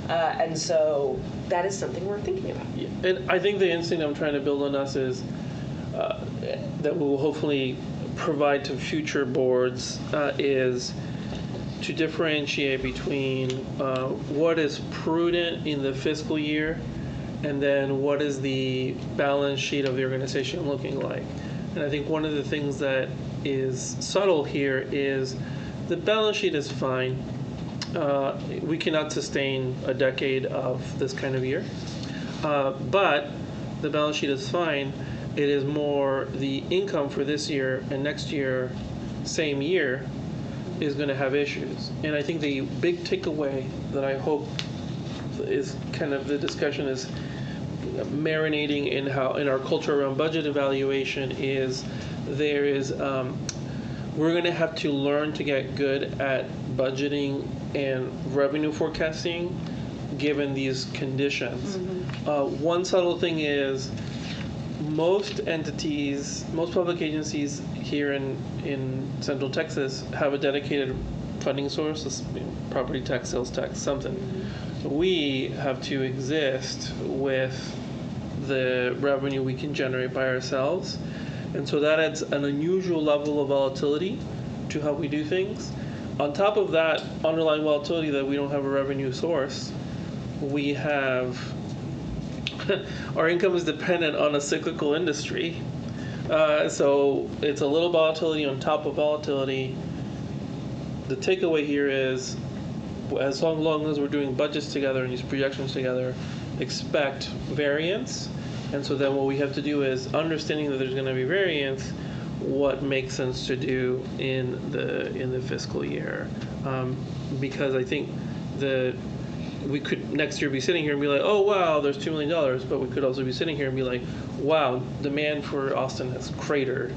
And so that is something we're thinking about. Yeah. And I think the instinct I'm trying to build on us is that we will hopefully provide to future boards is to differentiate between what is prudent in the fiscal year and then what is the balance sheet of the organization looking like. And I think one of the things that is subtle here is the balance sheet is fine. We cannot sustain a decade of this kind of year. But the balance sheet is fine. It is more the income for this year and next year, same year, is going to have issues. And I think the big takeaway that I hope is kind of the discussion is marinating in our culture around budget evaluation is there is we're going to have to learn to get good at budgeting and revenue forecasting given these conditions. One subtle thing is most public agencies here in Central Texas have a dedicated funding source, property tax, sales tax, something. We have to exist with the revenue we can generate by ourselves. And so that adds an unusual level of volatility to how we do things. On top of that underlying volatility that we don't have a revenue source, we have our income is dependent on a cyclical industry. So it's a little volatility on top of volatility. The takeaway here is as long as we're doing budgets together and these projections together, expect variance. And so then what we have to do is, understanding that there's going to be variance, what makes sense to do in the fiscal year. Because I think we could next year be sitting here and be like, oh wow, there's $2 million, but we could also be sitting here and be like, wow, demand for Austin has cratered.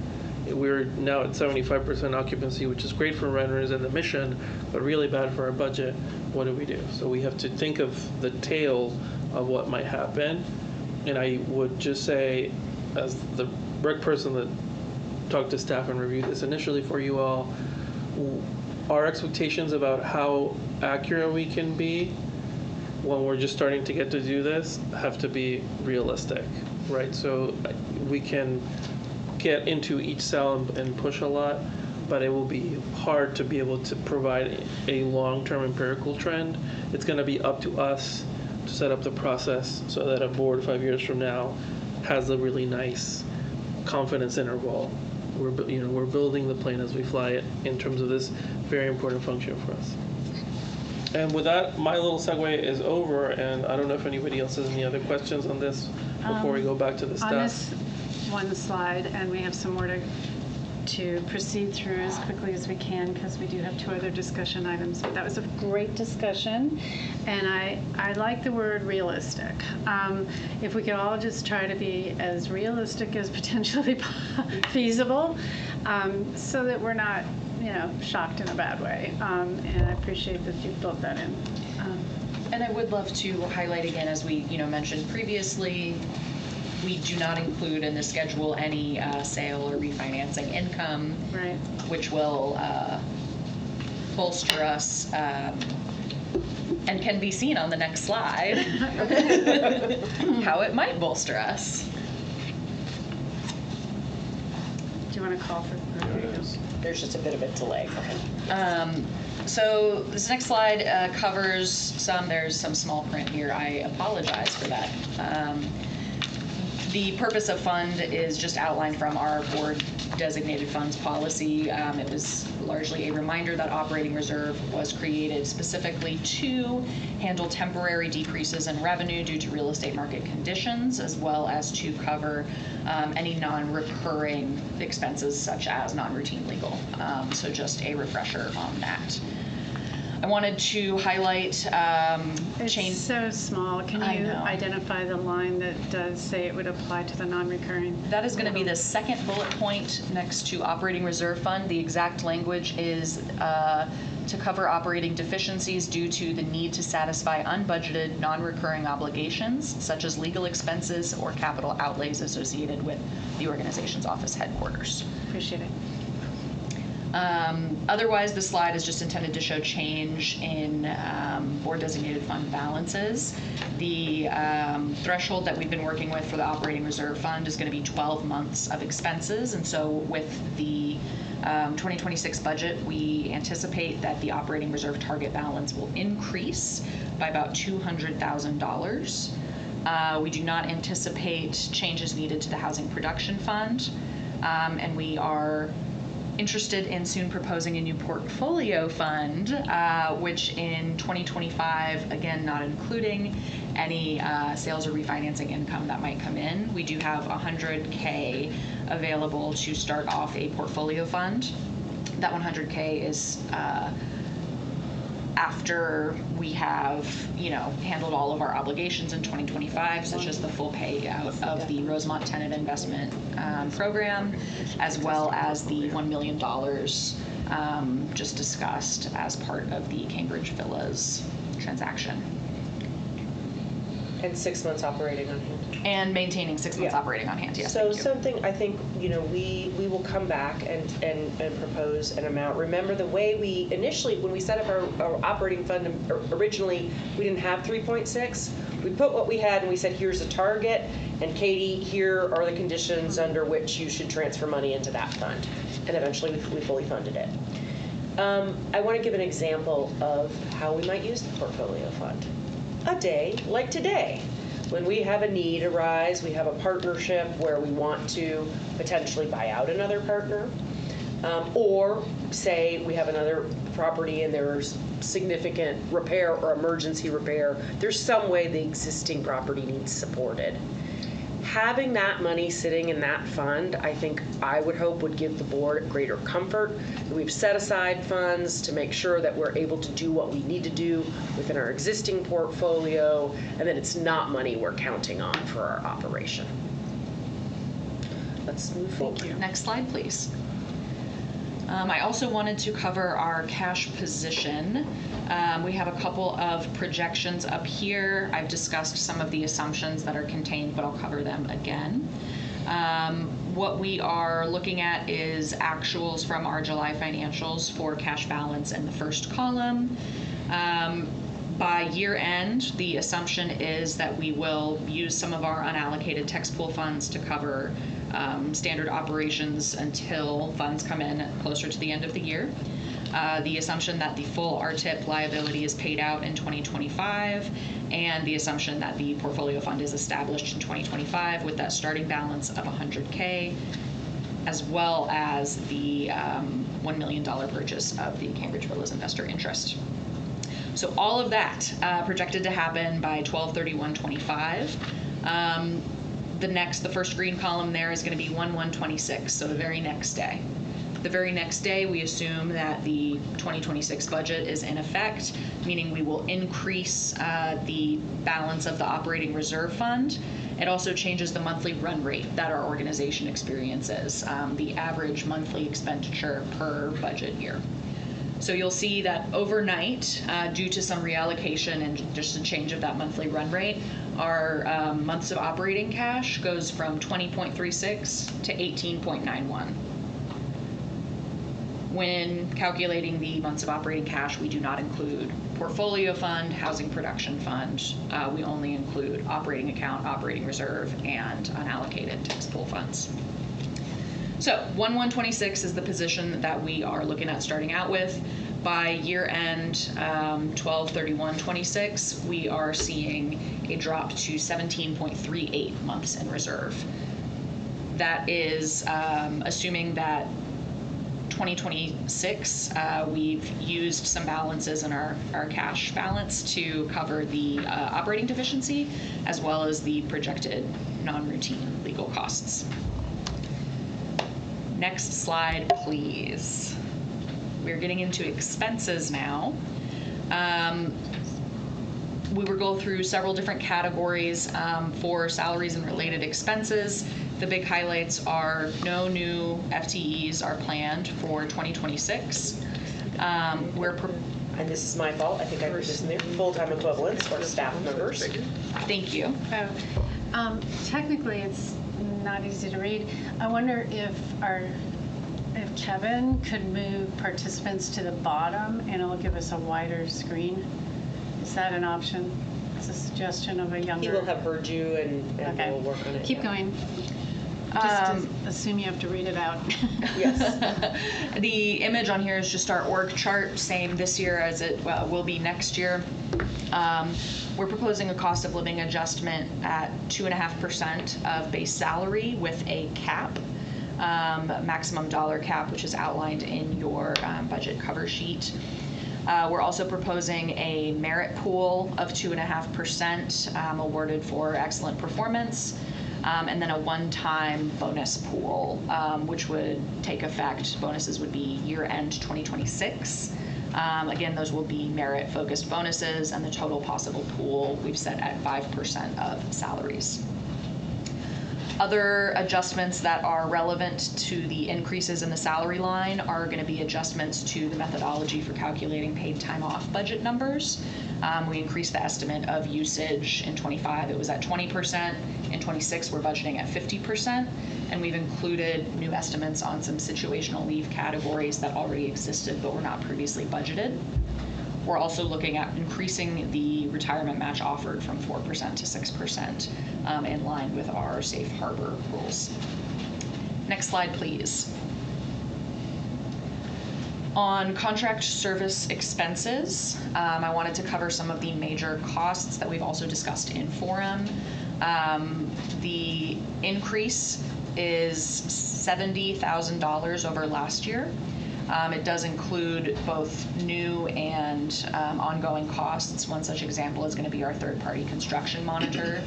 We're now at 75% occupancy, which is great for renters and the mission, but really bad for our budget. What do we do? So we have to think of the tail of what might happen. And I would just say, as the rec person that talked to staff and reviewed this initially for you all, our expectations about how accurate we can be when we're just starting to get to do this have to be realistic, right? So we can get into each cell and push a lot, but it will be hard to be able to provide a long-term empirical trend. It's going to be up to us to set up the process so that a board 5 years from now has a really nice confidence interval. We're building the plane as we fly it in terms of this very important function for us. And with that, my little segue is over, and I don't know if anybody else has any other questions on this before we go back to the staff. On this one slide, and we have some more to proceed through as quickly as we can, because we do have 2 other discussion items. But that was a great discussion, and I like the word realistic. If we could all just try to be as realistic as potentially feasible, so that we're not, shocked in a bad way. And I appreciate that you've built that in. And I would love to highlight again, as we mentioned previously, we do not include in the schedule any sale or refinancing income, Right. which will bolster us and can be seen on the next slide how it might bolster us. Do you want to call for? There you go. There's just a bit of a delay. Go ahead. So this next slide covers there's some small print here. I apologize for that. The purpose of fund is just outlined from our board designated funds policy. It was largely a reminder that operating reserve was created specifically to handle temporary decreases in revenue due to real estate market conditions, as well as to cover any non-recurring expenses such as non-routine legal. So just a refresher on that. I wanted to highlight It's so small. Can I you know. identify the line that does say it would apply to the non-recurring? That is going to be the second bullet point next to operating reserve fund. The exact language is to cover operating deficiencies due to the need to satisfy unbudgeted, non-recurring obligations, such as legal expenses or capital outlays associated with the organization's office headquarters. Appreciate it. Otherwise, the slide is just intended to show change in board designated fund balances. The threshold that we've been working with for the operating reserve fund is going to be 12 months of expenses. And so with the 2026 budget, we anticipate that the operating reserve target balance will increase by about $200,000. We do not anticipate changes needed to the housing production fund, and we are interested in soon proposing a new portfolio fund, which in 2025, again, not including any sales or refinancing income that might come in. We do have $100K available to start off a portfolio fund. That $100K is after we have, handled all of our obligations in 2025, such as the full payout of the Rosemont Tenant Investment Program, as well as the $1 million just discussed as part of the Cambridge Villas transaction. And 6 months operating on hand. And maintaining 6 months Yeah. operating on hand, yes. So thank you. something, I think, we will come back and propose an amount. Remember the way we initially, when we set up our operating fund, originally, we didn't have 3.6. We put what we had and we said, here's a target, and Katie, here are the conditions under which you should transfer money into that fund. And eventually we fully funded it. I want to give an example of how we might use the portfolio fund. A day like today, when we have a need arise, we have a partnership where we want to potentially buy out another partner. Or say we have another property and there's significant repair or emergency repair, there's some way the existing property needs supported. Having that money sitting in that fund, I think I would hope would give the board greater comfort that we've set aside funds to make sure that we're able to do what we need to do within our existing portfolio, and that it's not money we're counting on for our operation. Let's move forward. Next slide, please. I also wanted to cover our cash position. We have a couple of projections up here. I've discussed some of the assumptions that are contained, but I'll cover them again. What we are looking at is actuals from our July financials for cash balance in the first column. By year end, the assumption is that we will use some of our unallocated tax pool funds to cover standard operations until funds come in closer to the end of the year. The assumption that the full RTIP liability is paid out in 2025, and the assumption that the portfolio fund is established in 2025 with that starting balance of $100K, as well as the $1 million purchase of the Cambridge Villas investor interest. So all of that projected to happen by 12/31/25. The first green column there is going to be 1/1/26, so the very next day. The very next day, we assume that the 2026 budget is in effect, meaning we will increase the balance of the operating reserve fund. It also changes the monthly run rate that our organization experiences, the average monthly expenditure per budget year. So you'll see that overnight, due to some reallocation and just a change of that monthly run rate, our months of operating cash goes from 20.36 to 18.91. When calculating the months of operating cash, we do not include portfolio fund, housing production fund. We only include operating account, operating reserve, and unallocated tax pool funds. So 1/1/26 is the position that we are looking at starting out with. By year end, 12/31/26, we are seeing a drop to 17.38 months in reserve. That is assuming that 2026, we've used some balances in our cash balance to cover the operating deficiency, as well as the projected non-routine legal costs. Next slide, please. We're getting into expenses now. We will go through several different categories for salaries and related expenses. The big highlights are no new FTEs are planned for 2026. And this is my fault, I think I put this in there, full-time equivalents or staff members. Thank you. Technically, it's not easy to read. I wonder if Kevin could move participants to the bottom and it'll give us a wider screen. Is that an option? It's a suggestion of a younger. He will have heard you and Okay. we'll work on it. Keep yeah. going. Just assume you have to read it out. Yes. The image on here is just our org chart, same this year as it will be next year. We're proposing a cost of living adjustment at 2.5% of base salary with a cap, maximum dollar cap, which is outlined in your budget cover sheet. We're also proposing a merit pool of 2.5% awarded for excellent performance. And then a one-time bonus pool, which would take effect. Bonuses would be year-end 2026. Again, those will be merit-focused bonuses, and the total possible pool we've set at 5% of salaries. Other adjustments that are relevant to the increases in the salary line are going to be adjustments to the methodology for calculating paid time off budget numbers. We increased the estimate of usage in 25. It was at 20%. In 26, we're budgeting at 50%. And we've included new estimates on some situational leave categories that already existed but were not previously budgeted. We're also looking at increasing the retirement match offered from 4% to 6% in line with our safe harbor rules. Next slide, please. On contract service expenses, I wanted to cover some of the major costs that we've also discussed in forum. The increase is $70,000 over last year. It does include both new and ongoing costs. One such example is going to be our third-party construction monitor,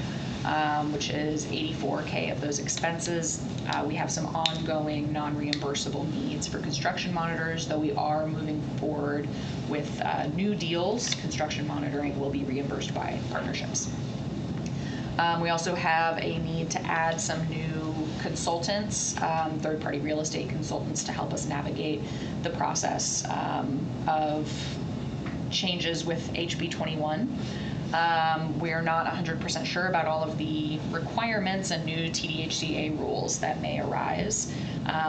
which is $84K of those expenses. We have some ongoing non-reimbursable needs for construction monitors, though we are moving forward with new deals. Construction monitoring will be reimbursed by partnerships. We also have a need to add some new consultants, third-party real estate consultants, to help us navigate the process of changes with HB 21. We're not 100% sure about all of the requirements and new TDHCA rules that may arise.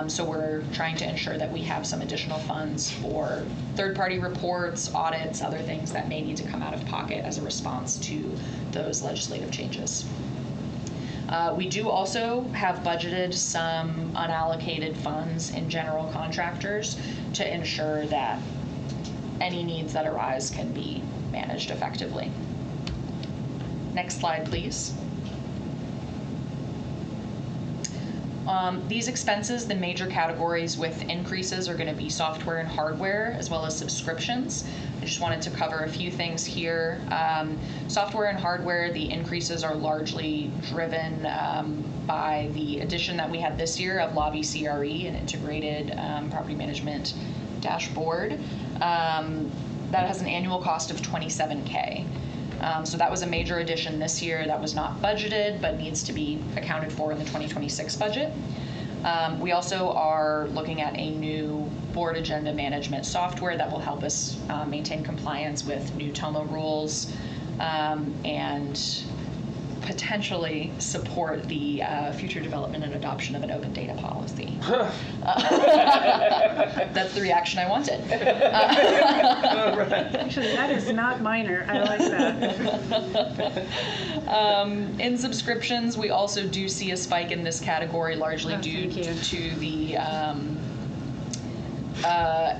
So we're trying to ensure that we have some additional funds for third-party reports, audits, other things that may need to come out of pocket as a response to those legislative changes. We do also have budgeted some unallocated funds in general contractors to ensure that any needs that arise can be managed effectively. Next slide, please. These expenses, the major categories with increases are going to be software and hardware, as well as subscriptions. I just wanted to cover a few things here. Software and hardware, the increases are largely driven by the addition that we had this year of Lobby CRE, an integrated property management dashboard. That has an annual cost of $27K. So that was a major addition this year that was not budgeted but needs to be accounted for in the 2026 budget. We also are looking at a new board agenda management software that will help us maintain compliance with new TOMA rules and potentially support the future development and adoption of an open data policy. That's the reaction I wanted. Actually, that is not minor. I like that. In subscriptions, we also do see a spike in this category, largely due thank you. to the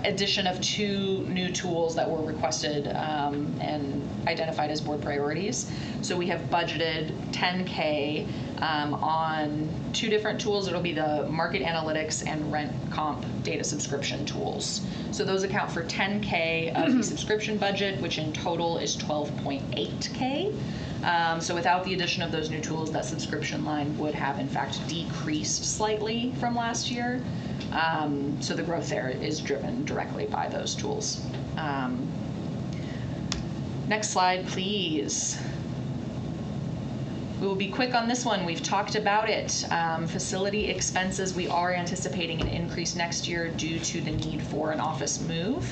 addition of 2 new tools that were requested and identified as board priorities. So we have budgeted $10K on 2 different tools. It'll be the market analytics and rent comp data subscription tools. So those account for $10K of the subscription budget, which in total is $12.8K. So without the addition of those new tools, that subscription line would have in fact decreased slightly from last year. So the growth there is driven directly by those tools. Next slide, please. We will be quick on this one. We've talked about it. Facility expenses, we are anticipating an increase next year due to the need for an office move.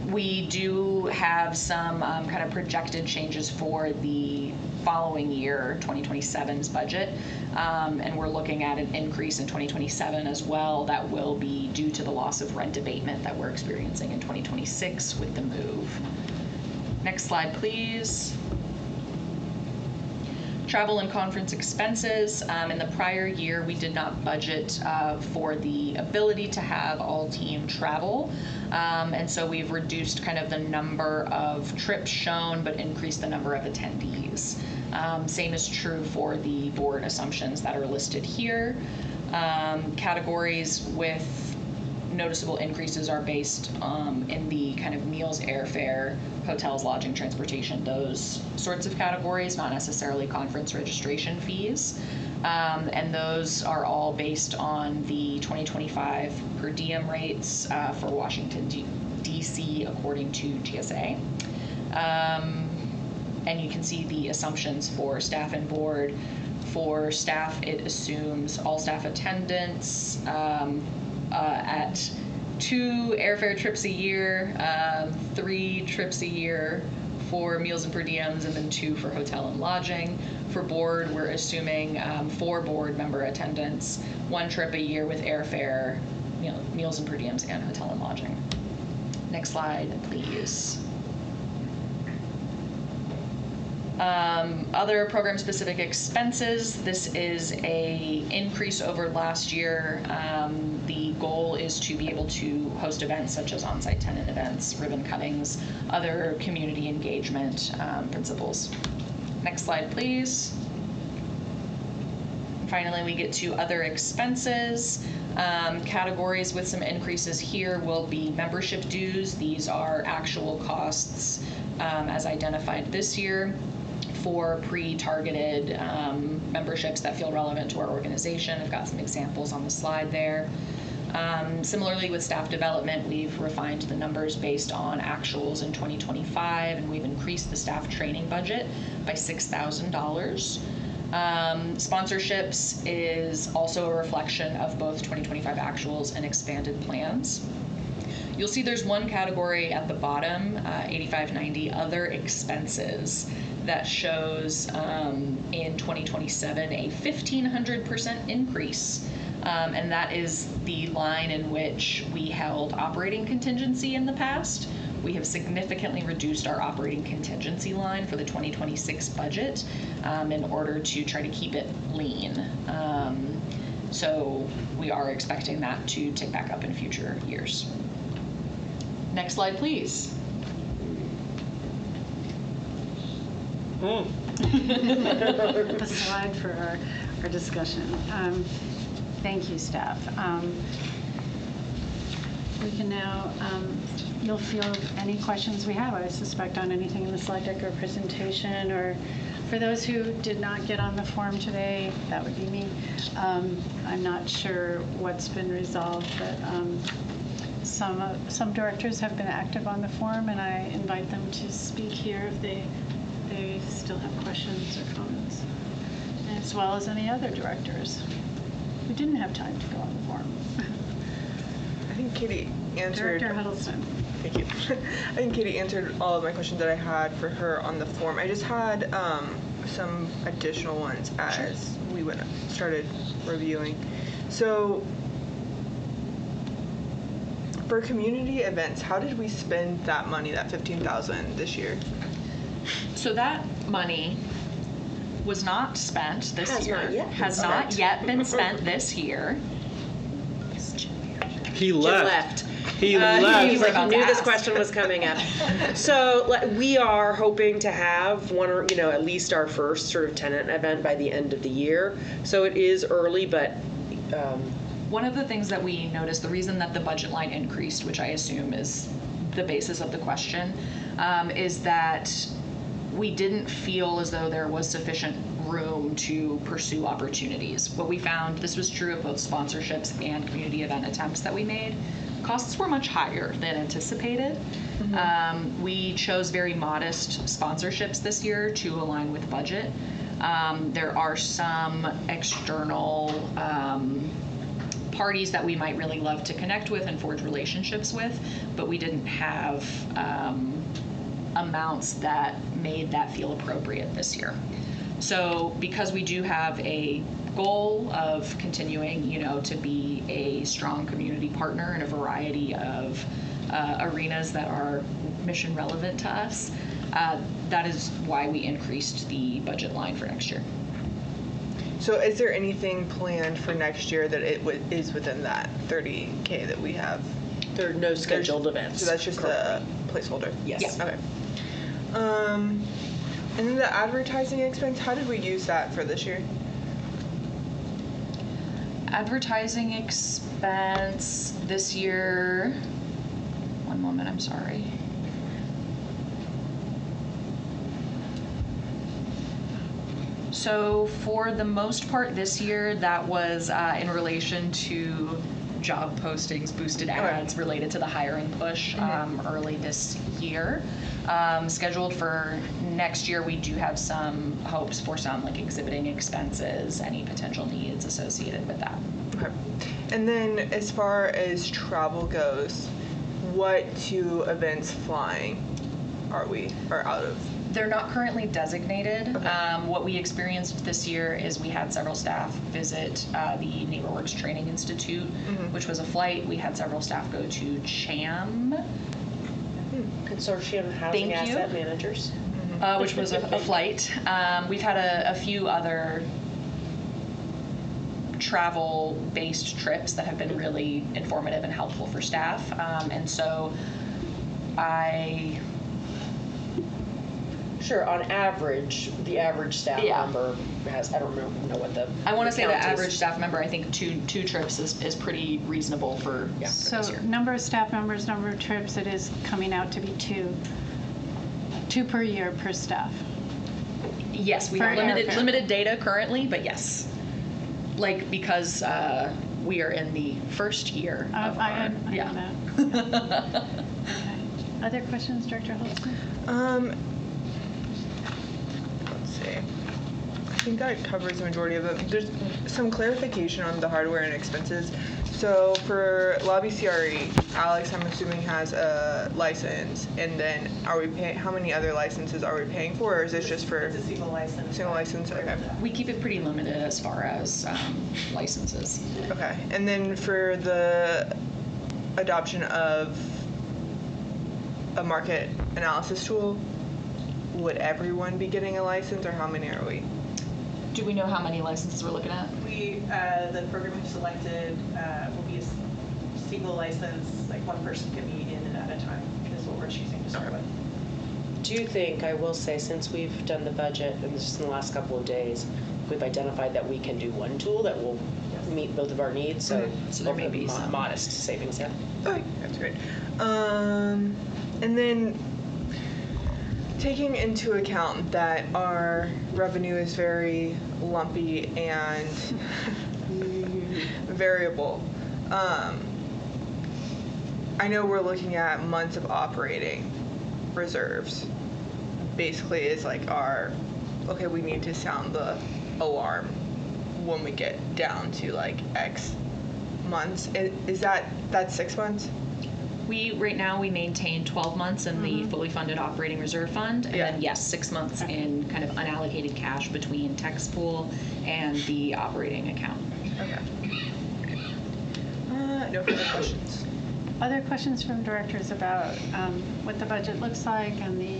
We do have some kind of projected changes for the following year, 2027's budget, and we're looking at an increase in 2027 as well. That will be due to the loss of rent abatement that we're experiencing in 2026 with the move. Next slide, please. Travel and conference expenses. In the prior year, we did not budget for the ability to have all-team travel, and so we've reduced kind of the number of trips shown, but increased the number of attendees. Same is true for the board assumptions that are listed here. Categories with noticeable increases are based in the kind of meals, airfare, hotels, lodging, transportation, those sorts of categories, not necessarily conference registration fees. And those are all based on the 2025 per diem rates for Washington, D.C. according to GSA. And you can see the assumptions for staff and board. For staff, it assumes all staff attendance at 2 airfare trips a year, 3 trips a year for meals and per diems, and then 2 for hotel and lodging. For board, we're assuming 4 board member attendance, 1 trip a year with airfare, meals and per diems, and hotel and lodging. Next slide, please. Other program-specific expenses. This is a increase over last year. The goal is to be able to host events such as on-site tenant events, ribbon cuttings, other community engagement principles. Next slide, please. Finally, we get to other expenses. Categories with some increases here will be membership dues. These are actual costs as identified this year for pre-targeted memberships that feel relevant to our organization. I've got some examples on the slide there. Similarly, with staff development, we've refined the numbers based on actuals in 2025, and we've increased the staff training budget by $6,000. Sponsorships is also a reflection of both 2025 actuals and expanded plans. You'll see there's one category at the bottom, 8590 other expenses, that shows in 2027 a 1,500% increase. And that is the line in which we held operating contingency in the past. We have significantly reduced our operating contingency line for the 2026 budget in order to try to keep it lean. So we are expecting that to tick back up in future years. Next slide, please. The slide for our discussion. Thank you, staff. We can now, you'll field any questions we have, I suspect, on anything in the slide deck or presentation, or for those who did not get on the form today, that would be me. I'm not sure what's been resolved, but some directors have been active on the form, and I invite them to speak here if they still have questions or comments, as well as any other directors who didn't have time to go on the form. I think Katie answered. Director Huddleston. Thank you. I think Katie answered all of my questions that I had for her on the form. I just had some additional ones as we started reviewing. So for community events, how did we spend that money, that $15,000 this year? So that money was not spent this Has year. not yet been Has spent. not yet been spent this year. He Jim left. He He left. was like, about he to knew this ask. question was coming up. So we are hoping to have one or, at least our first sort of tenant event by the end of the year. So it is early, but One of the things that we noticed, the reason that the budget line increased, which I assume is the basis of the question, is that we didn't feel as though there was sufficient room to pursue opportunities. What we found, this was true of both sponsorships and community event attempts that we made, costs were much higher than anticipated. We chose very modest sponsorships this year to align with budget. There are some external parties that we might really love to connect with and forge relationships with, but we didn't have amounts that made that feel appropriate this year. So because we do have a goal of continuing, to be a strong community partner in a variety of arenas that are mission relevant to us, that is why we increased the budget line for next year. So is there anything planned for next year that is within that $30K that we have? there are no scheduled events. So that's just a placeholder? Yes. Yeah. Okay. And then the advertising expense, how did we use that for this year? Advertising expense this year, one moment, I'm sorry. So for the most part this year, that was in relation to job postings, boosted ads related to the hiring push early this year. Scheduled for next year, we do have some hopes for some exhibiting expenses, any potential needs associated with that. Okay. And then as far as travel goes, what two events flying are out of? They're not currently designated. Okay. What we experienced this year is we had several staff visit the NeighborWorks Training Institute, which was a flight. We had several staff go to CHAM, Consortium Housing Thank you. Asset Managers. which was a flight. We've had a few other travel-based trips that have been really informative and helpful for staff. And so I Sure, on average, the average staff Yeah. member has, I don't know what the. I want to say the count is. average staff member, I think two trips is pretty reasonable for So this year. number of staff members, number of trips, it is coming out to be two per year per staff. Yes, we For have airfare. limited data currently, but yes. Like, because we are in the first year of I our, know yeah. that. Okay. Other questions, Director Holtzman? Let's see. I think that covers the majority of it. There's some clarification on the hardware and expenses. So for Lobby CRE, Alex, I'm assuming, has a license, and then are we paying? How many other licenses are we paying for, or is this just for It's a single license. single license? Okay. We keep it pretty limited as far as licenses. Okay. And then for the adoption of a market analysis tool, would everyone be getting a license, or how many are we? Do we know how many licenses we're looking at? We, the program we've selected will be a single license, like one person can be in and at a time, is what we're choosing to start with. Do you think, I will say, since we've done the budget, and this is in the last couple of days, we've identified that we can do one tool that will meet both of our needs, so So there may be some. modest savings, yeah. Okay, that's great. And then taking into account that our revenue is very lumpy and variable, I know we're looking at months of operating reserves. Basically, is like our, okay, we need to sound the alarm when we get down to like X months. Is that's 6 months? Right now, we maintain 12 months in the fully funded operating reserve fund, and Yeah. then, yes, 6 months in kind of unallocated cash between text pool and the operating account. Okay. No further questions. Other questions from directors about what the budget looks like and the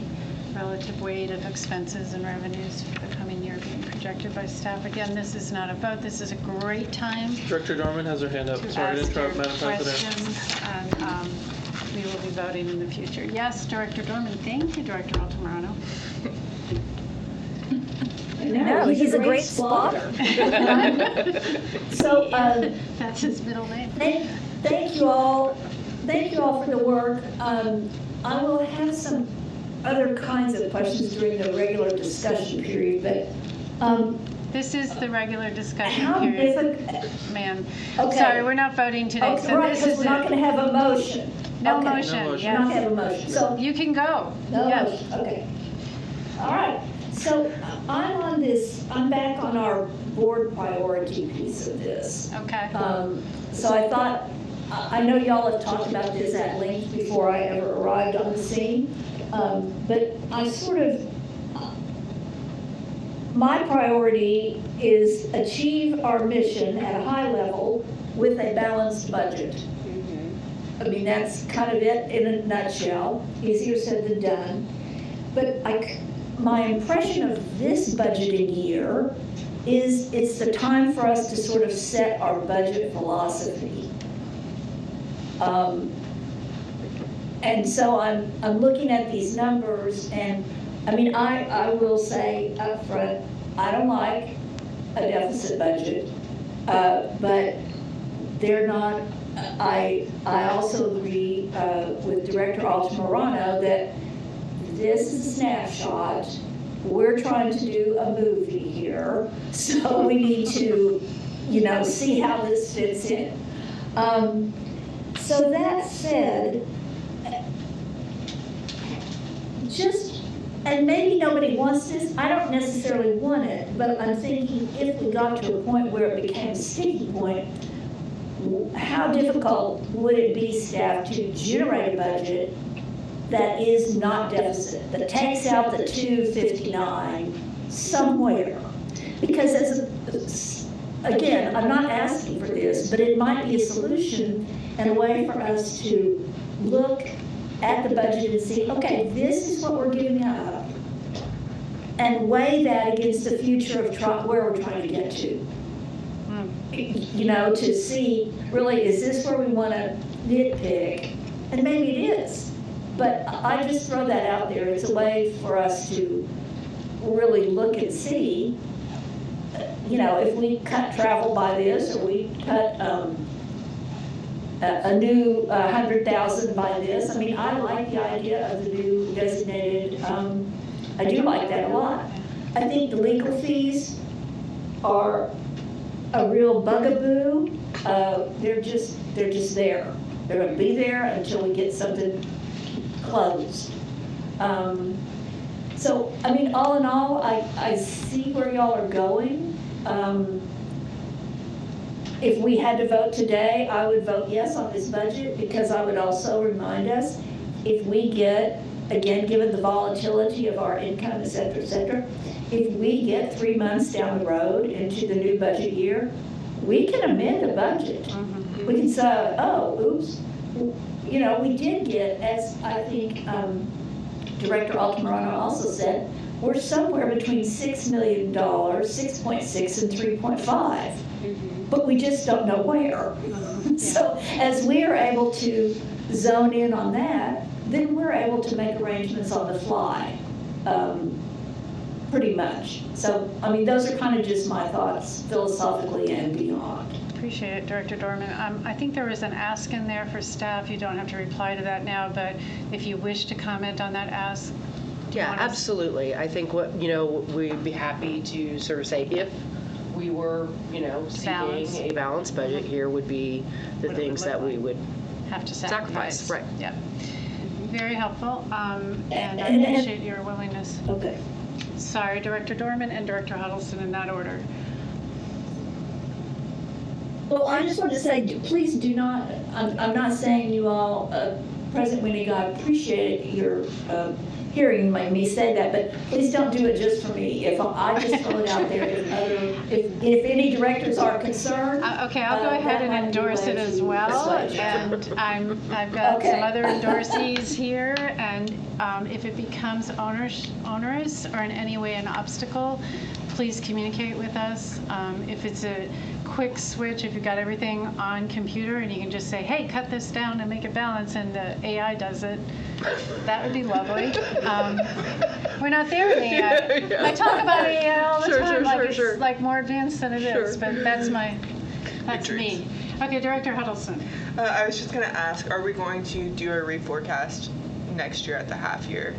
relative weight of expenses and revenues for the coming year being projected by staff? Again, this is not a vote. This is a great time Director Dorman has her hand up. to Sorry to ask your interrupt, Madam President. questions, and we will be voting in the future. Yes, Director Dorman. Thank you, Director Altamirano. No, he's a great spotter. So, That's his middle name. thank you all for the work. I will have some other kinds of questions during the regular discussion period, but This is the regular discussion how period, difficult, ma'am. Okay. Sorry, we're not voting today, okay, so right, this because is we're not it. going to have a motion. No Okay. motion, No motion. We're not going to yes. have a motion, so. You can go. No Yes. motion, okay. All right, so I'm back on our board priority piece of this. Okay. So I thought, I know y'all have talked about this at length before I ever arrived on the scene, but I sort of, my priority is achieve our mission at a high level with a balanced budget. I mean, that's kind of it in a nutshell, easier said than done. But my impression of this budgeting year is it's the time for us to sort of set our budget philosophy. And so I'm looking at these numbers, and I mean, I will say up front, I don't like a deficit budget, but they're not, I also agree with Director Altamirano that this is a snapshot. We're trying to do a movie here, so we need to, see how this fits in. So that said, and maybe nobody wants this, I don't necessarily want it, but I'm thinking if we got to a point where it became a sticky point, how difficult would it be, staff, to generate a budget that is not deficit, that takes out the 259 somewhere? Because again, I'm not asking for this, but it might be a solution and a way for us to look at the budget and see, okay, this is what we're giving up, and weigh that against the future of where we're trying to get to. To see, really, is this where we want to nitpick? And maybe it is. But I just throw that out there. It's a way for us to really look and see, if we cut travel by this, or we cut a new 100,000 by this. I mean, I like the idea of the new designated, I do like that a lot. I think the legal fees are a real bugaboo. They're just there. They're going to be there until we get something closed. So, I mean, all in all, I see where y'all are going. If we had to vote today, I would vote yes on this budget, because I would also remind us, if we get, again, given the volatility of our income, et cetera, if we get 3 months down the road into the new budget year, we can amend a budget. We can say, oh, oops, we did get, as I think Director Altamirano also said, we're somewhere between $6 million, 6.6 and 3.5. But we just don't know where. So as we are able to zone in on that, then we're able to make arrangements on the fly, pretty much. So, I mean, those are kind of just my thoughts philosophically and beyond. Appreciate it, Director Dorman. I think there was an ask in there for staff. You don't have to reply to that now, but if you wish to comment on that ask. Yeah, absolutely. I think we'd be happy to sort of say, if we were, seeking a balanced budget, here would be the things that we would have to sacrifice. Right. Yep. Very helpful, and I appreciate your willingness. Okay. Sorry, Director Dorman and Director Huddleston, in that order. Well, I just want to say, please do not, I'm not saying you all, President Winnig, I appreciate your hearing me say that, but please don't do it just for me. If I just throw it out there, if any directors are concerned. Okay, I'll go ahead and endorse it as well, and I've got some other endorsees here, and if it becomes onerous or in any way an obstacle, please communicate with us. If it's a quick switch, if you've got everything on computer and you can just say, hey, cut this down and make it balance, and the AI does it, that would be lovely. We're not there in AI. Yeah. I talk about AI all the time, it's like more advanced than it is, but that's me. Okay, Director Huddleston. I was just going to ask, are we going to do a reforecast next year at the half year,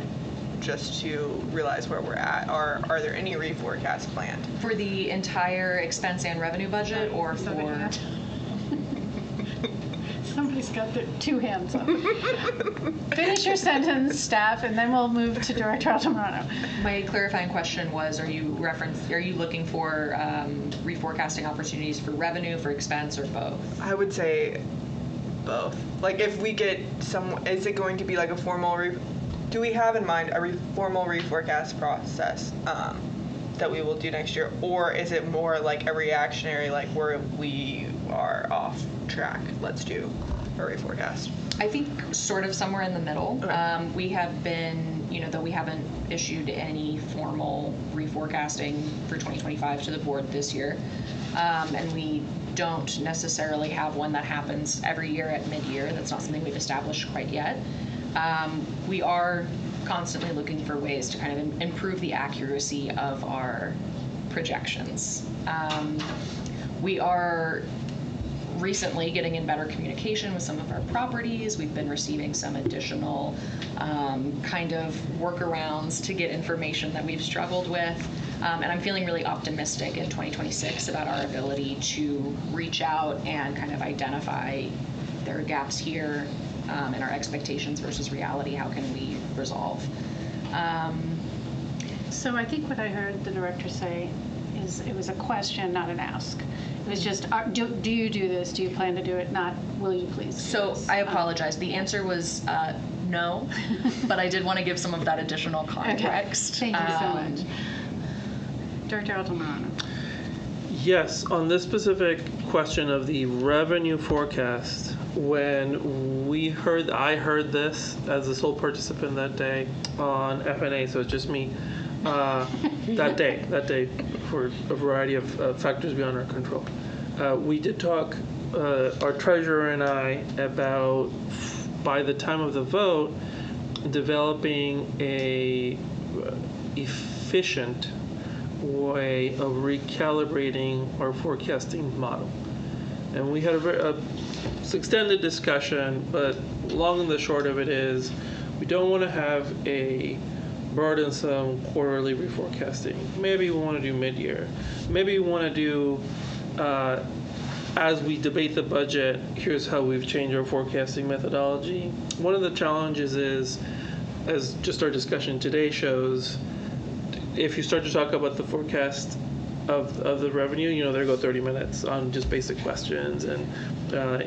just to realize where we're at? Or are there any reforecasts planned? For the entire expense and revenue budget, or for... Somebody's got their two hands up. Finish your sentence, staff, and then we'll move to Director Altamirano. My clarifying question was, are you looking for reforecasting opportunities for revenue, for expense, or both? I would say both. Like, if we get is it going to be like a formal do we have in mind a formal reforecast process that we will do next year, or is it more like a reactionary, like where we are off track, let's do a reforecast? I think sort of somewhere in the middle. Okay. We have been, though we haven't issued any formal reforecasting for 2025 to the board this year, and we don't necessarily have one that happens every year at mid-year. That's not something we've established quite yet. We are constantly looking for ways to kind of improve the accuracy of our projections. We are recently getting in better communication with some of our properties. We've been receiving some additional kind of workarounds to get information that we've struggled with. And I'm feeling really optimistic in 2026 about our ability to reach out and kind of identify there are gaps here in our expectations versus reality. How can we resolve? So I think what I heard the director say is it was a question, not an ask. It was just, do you do this? Do you plan to do it? Not, will you please do So this? I apologize. The answer was no, but I did want to give some of that additional context. Okay. Thank you so much. Director Altamirano. Yes, on this specific question of the revenue forecast, when I heard this as the sole participant that day on FNA, so it's just me, that day, for a variety of factors beyond our control. We did talk, our treasurer and I, about, by the time of the vote, developing a efficient way of recalibrating our forecasting model. And we had a extended discussion, but long and the short of it is we don't want to have a burdensome quarterly reforecasting. Maybe we want to do mid-year. Maybe we want to do, as we debate the budget, here's how we've changed our forecasting methodology. One of the challenges is, as just our discussion today shows, if you start to talk about the forecast of the revenue, you know, there go 30 minutes on just basic questions and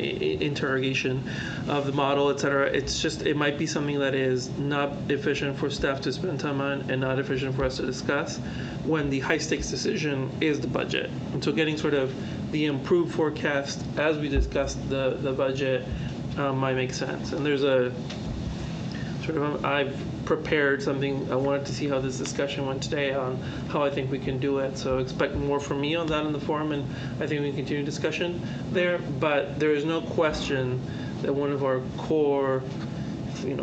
interrogation of the model, et cetera. It's just, it might be something that is not efficient for staff to spend time on and not efficient for us to discuss when the high stakes decision is the budget. And so getting sort of the improved forecast as we discuss the budget might make sense. And there's a sort of, I've prepared something. I wanted to see how this discussion went today on how I think we can do it. So expect more from me on that in the forum, and I think we can continue discussion there. But there is no question that one of our core,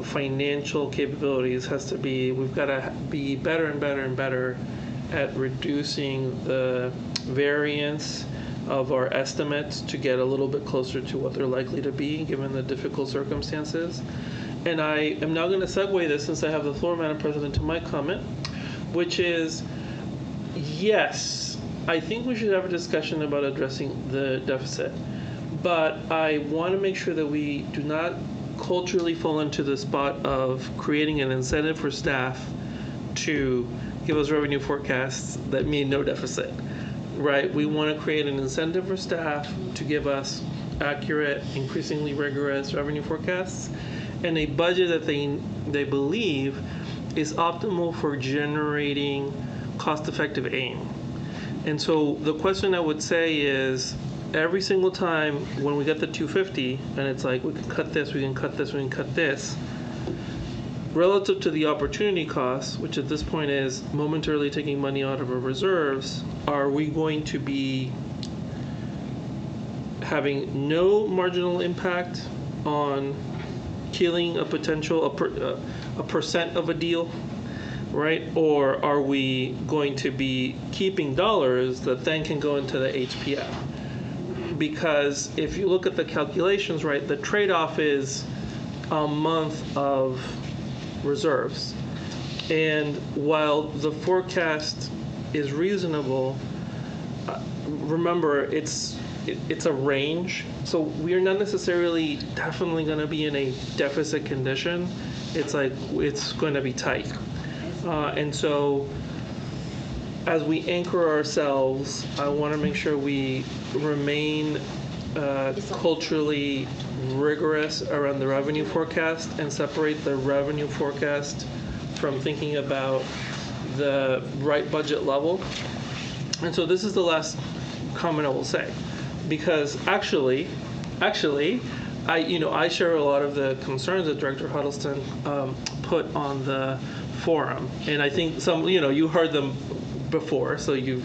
financial capabilities has to be, we've got to be better and better and better at reducing the variance of our estimates to get a little bit closer to what they're likely to be given the difficult circumstances. And I am now going to segue this, since I have the floor, Madam President, to my comment, which is, yes, I think we should have a discussion about addressing the deficit. But I want to make sure that we do not culturally fall into the spot of creating an incentive for staff to give us revenue forecasts that mean no deficit, right? We want to create an incentive for staff to give us accurate, increasingly rigorous revenue forecasts, and a budget that they believe is optimal for generating cost-effective aim. And so the question I would say is, every single time when we get the 250, and it's like, we can cut this, we can cut this, we can cut this, relative to the opportunity cost, which at this point is momentarily taking money out of our reserves, are we going to be having no marginal impact on killing a potential, a percent of a deal, right? Or are we going to be keeping dollars that then can go into the HPF? Because if you look at the calculations, right, the trade-off is a month of reserves. And while the forecast is reasonable, remember, it's a range, so we are not necessarily definitely going to be in a deficit condition. It's like, it's going to be tight. And so as we anchor ourselves, I want to make sure we remain culturally rigorous around the revenue forecast and separate the revenue forecast from thinking about the right budget level. And so this is the last comment I will say. Because actually, I share a lot of the concerns that Director Huddleston put on the forum, and I think some, you heard them before, so you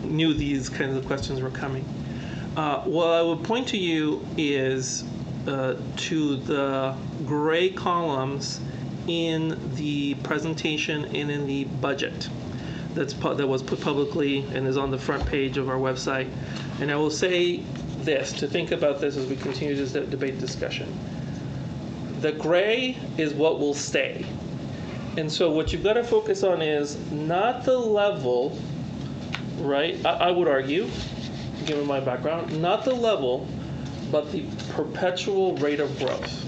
knew these kinds of questions were coming. What I would point to you is to the gray columns in the presentation and in the budget that was put publicly and is on the front page of our website. And I will say this, to think about this as we continue this debate discussion. The gray is what will stay. And so what you've got to focus on is not the level, right? I would argue, given my background, not the level, but the perpetual rate of growth.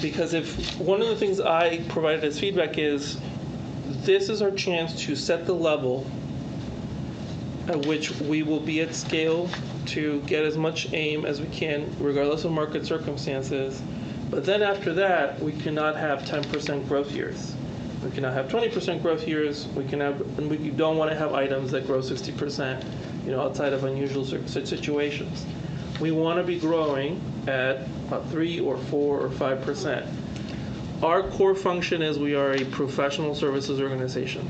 Because if one of the things I provided as feedback is, this is our chance to set the level at which we will be at scale to get as much aim as we can, regardless of market circumstances. But then after that, we cannot have 10% growth years. We cannot have 20% growth years. And we don't want to have items that grow 60%, outside of unusual situations. We want to be growing at about 3 or 4 or 5%. Our core function is we are a professional services organization.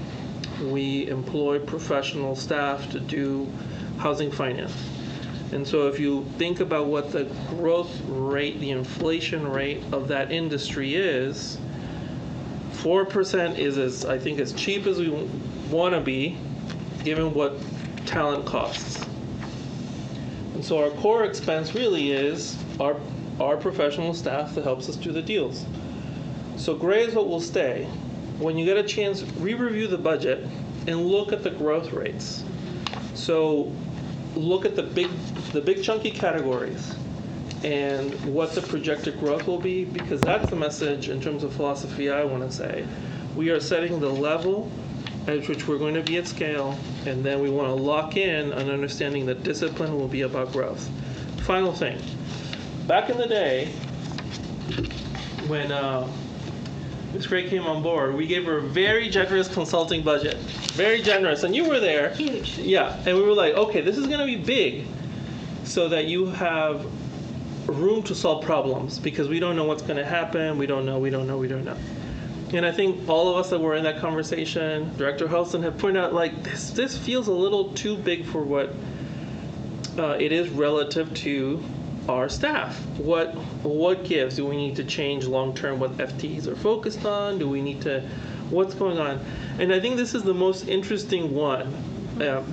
We employ professional staff to do housing finance. And so if you think about what the growth rate, the inflation rate of that industry is, 4% is I think as cheap as we want to be, given what talent costs. And so our core expense really is our professional staff that helps us do the deals. So gray is what will stay. When you get a chance, re-review the budget and look at the growth rates. So look at the big chunky categories and what the projected growth will be, because that's the message in terms of philosophy I want to say. We are setting the level at which we're going to be at scale, and then we want to lock in an understanding that discipline will be about growth. Final thing. Back in the day, when Ms. Gray came on board, we gave her a very generous consulting budget. Very generous, and you were there. Huge. Yeah, and we were like, okay, this is going to be big so that you have room to solve problems, because we don't know what's going to happen. We don't know. And I think all of us that were in that conversation, Director Helston, have pointed out, like, this feels a little too big for what it is relative to our staff. What gives? Do we need to change long-term what FTEs are focused on? Do we need to, what's going on? And I think this is the most interesting one,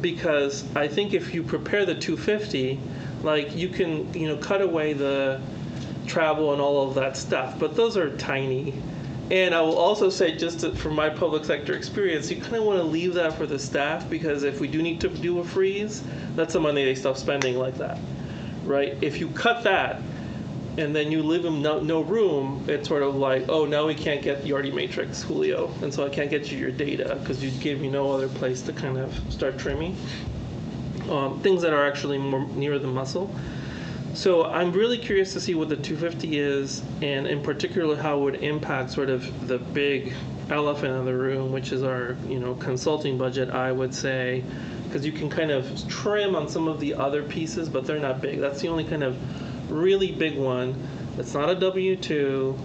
because I think if you prepare the 250, like, you can, cut away the travel and all of that stuff, but those are tiny. And I will also say, from my public sector experience, you kind of want to leave that for the staff, because if we do need to do a freeze, that's the money they stop spending like that, right? If you cut that and then you leave them no room, it's sort of like, oh, now we can't get Yardi Matrix, Julio, and so I can't get you your data because you gave me no other place to kind of start trimming. Things that are actually more near the muscle. So I'm really curious to see what the 250 is, and in particular how it would impact sort of the big elephant in the room, which is our consulting budget, I would say, because you can kind of trim on some of the other pieces, but they're not big. That's the only kind of really big one. It's not a W-2,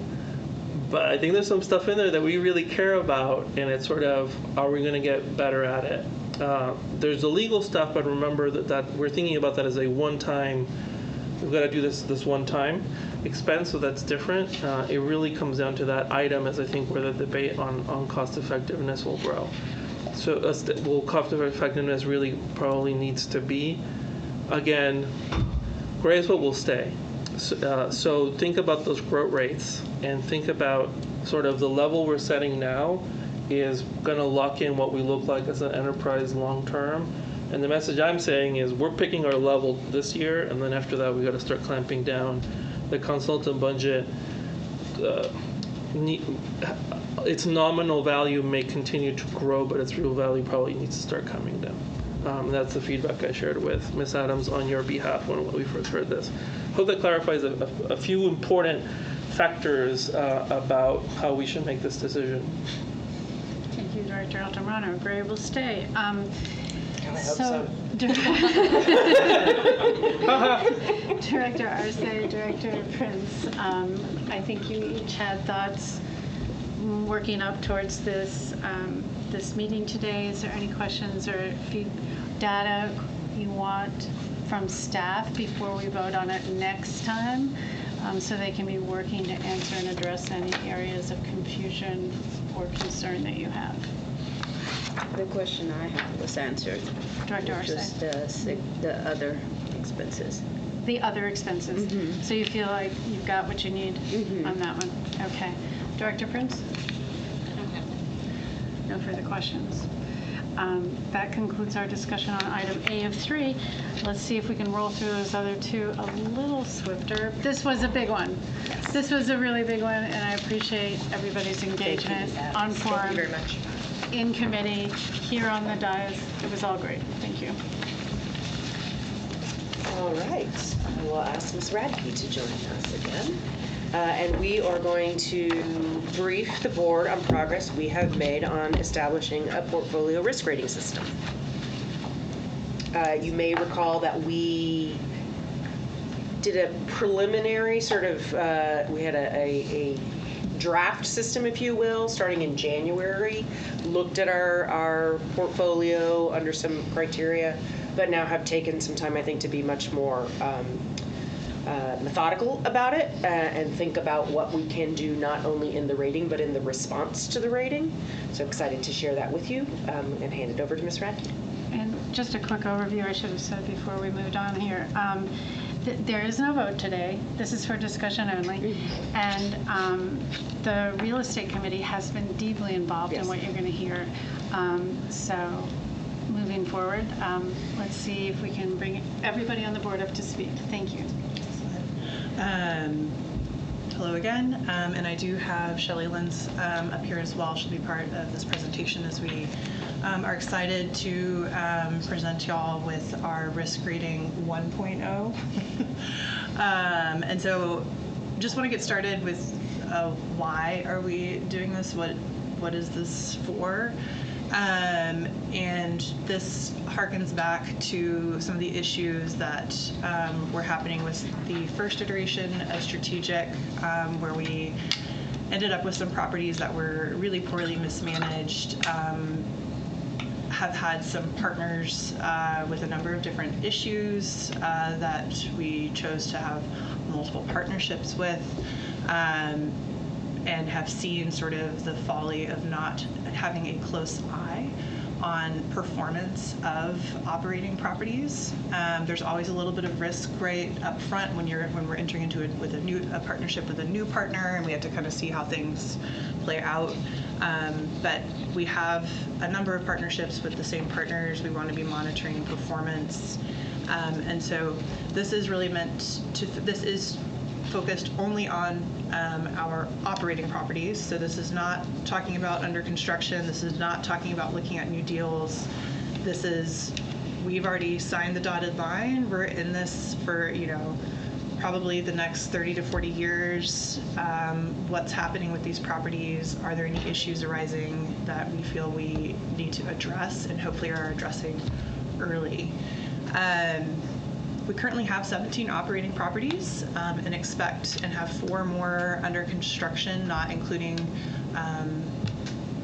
but I think there's some stuff in there that we really care about, and it's sort of, are we going to get better at it? There's the legal stuff, but remember that we're thinking about that as a one-time. We've got to do this one-time expense, so that's different. It really comes down to that item, as I think where the debate on cost effectiveness will grow. So cost effectiveness really probably needs to be, again, gray is what will stay. So think about those growth rates and think about sort of the level we're setting now is going to lock in what we look like as an enterprise long-term. And the message I'm saying is we're picking our level this year, and then after that we got to start clamping down. The consultant budget, its nominal value may continue to grow, but its real value probably needs to start coming down. That's the feedback I shared with Ms. Adams on your behalf when we first heard this. Hope that clarifies a few important factors about how we should make this decision. Thank you, Director Altamirano. Gray will stay. I hope so. Director Arce, Director Prince, I think you each had thoughts working up towards this meeting today. Is there any questions or data you want from staff before we vote on it next time, so they can be working to answer and address any areas of confusion or concern that you have? The question I had was answered. Director Arce. Just the other expenses. The other expenses. Mm-hmm. So you feel like you've got what you need on that one? Okay. Director Prince? I don't have that. No further questions. That concludes our discussion on item A of 3. Let's see if we can roll through those other two a little swifter. This was a big one. Yes. This was a really big one, and I appreciate everybody's engagement on forum. Thank you very much. In committee, here on the dais. It was all great. Thank you. All right. I will ask Ms. Radke to join us again. And we are going to brief the board on progress we have made on establishing a portfolio risk rating system. You may recall that we did a preliminary sort of, we had a draft system, if you will, starting in January, looked at our portfolio under some criteria, but now have taken some time, I think, to be much more methodical about it and think about what we can do not only in the rating but in the response to the rating. So excited to share that with you and hand it over to Ms. Radke. And just a quick overview, I should have said before we moved on here. There is no vote today. This is for discussion only. And the real estate committee has been deeply involved in what you're going to hear. So moving forward, let's see if we can bring everybody on the board up to speed. Thank you. Hello again, and I do have Shelley Lenz up here as well. She'll be part of this presentation as we are excited to present y'all with our risk rating 1.0. And so just want to get started with why are we doing this? What is this for? And this harkens back to some of the issues that were happening with the first iteration of strategic, where we ended up with some properties that were really poorly mismanaged, have had some partners with a number of different issues that we chose to have multiple partnerships with, and have seen sort of the folly of not having a close eye on performance of operating properties. There's always a little bit of risk right up front when we're entering into it with a partnership with a new partner, and we have to kind of see how things play out. But we have a number of partnerships with the same partners. We want to be monitoring performance, and so this is really this is focused only on our operating properties. So this is not talking about under construction. This is not talking about looking at new deals. This is, we've already signed the dotted line. We're in this for, probably the next 30 to 40 years. What's happening with these properties? Are there any issues arising that we feel we need to address and hopefully are addressing early? We currently have 17 operating properties and expect and have 4 more under construction, not including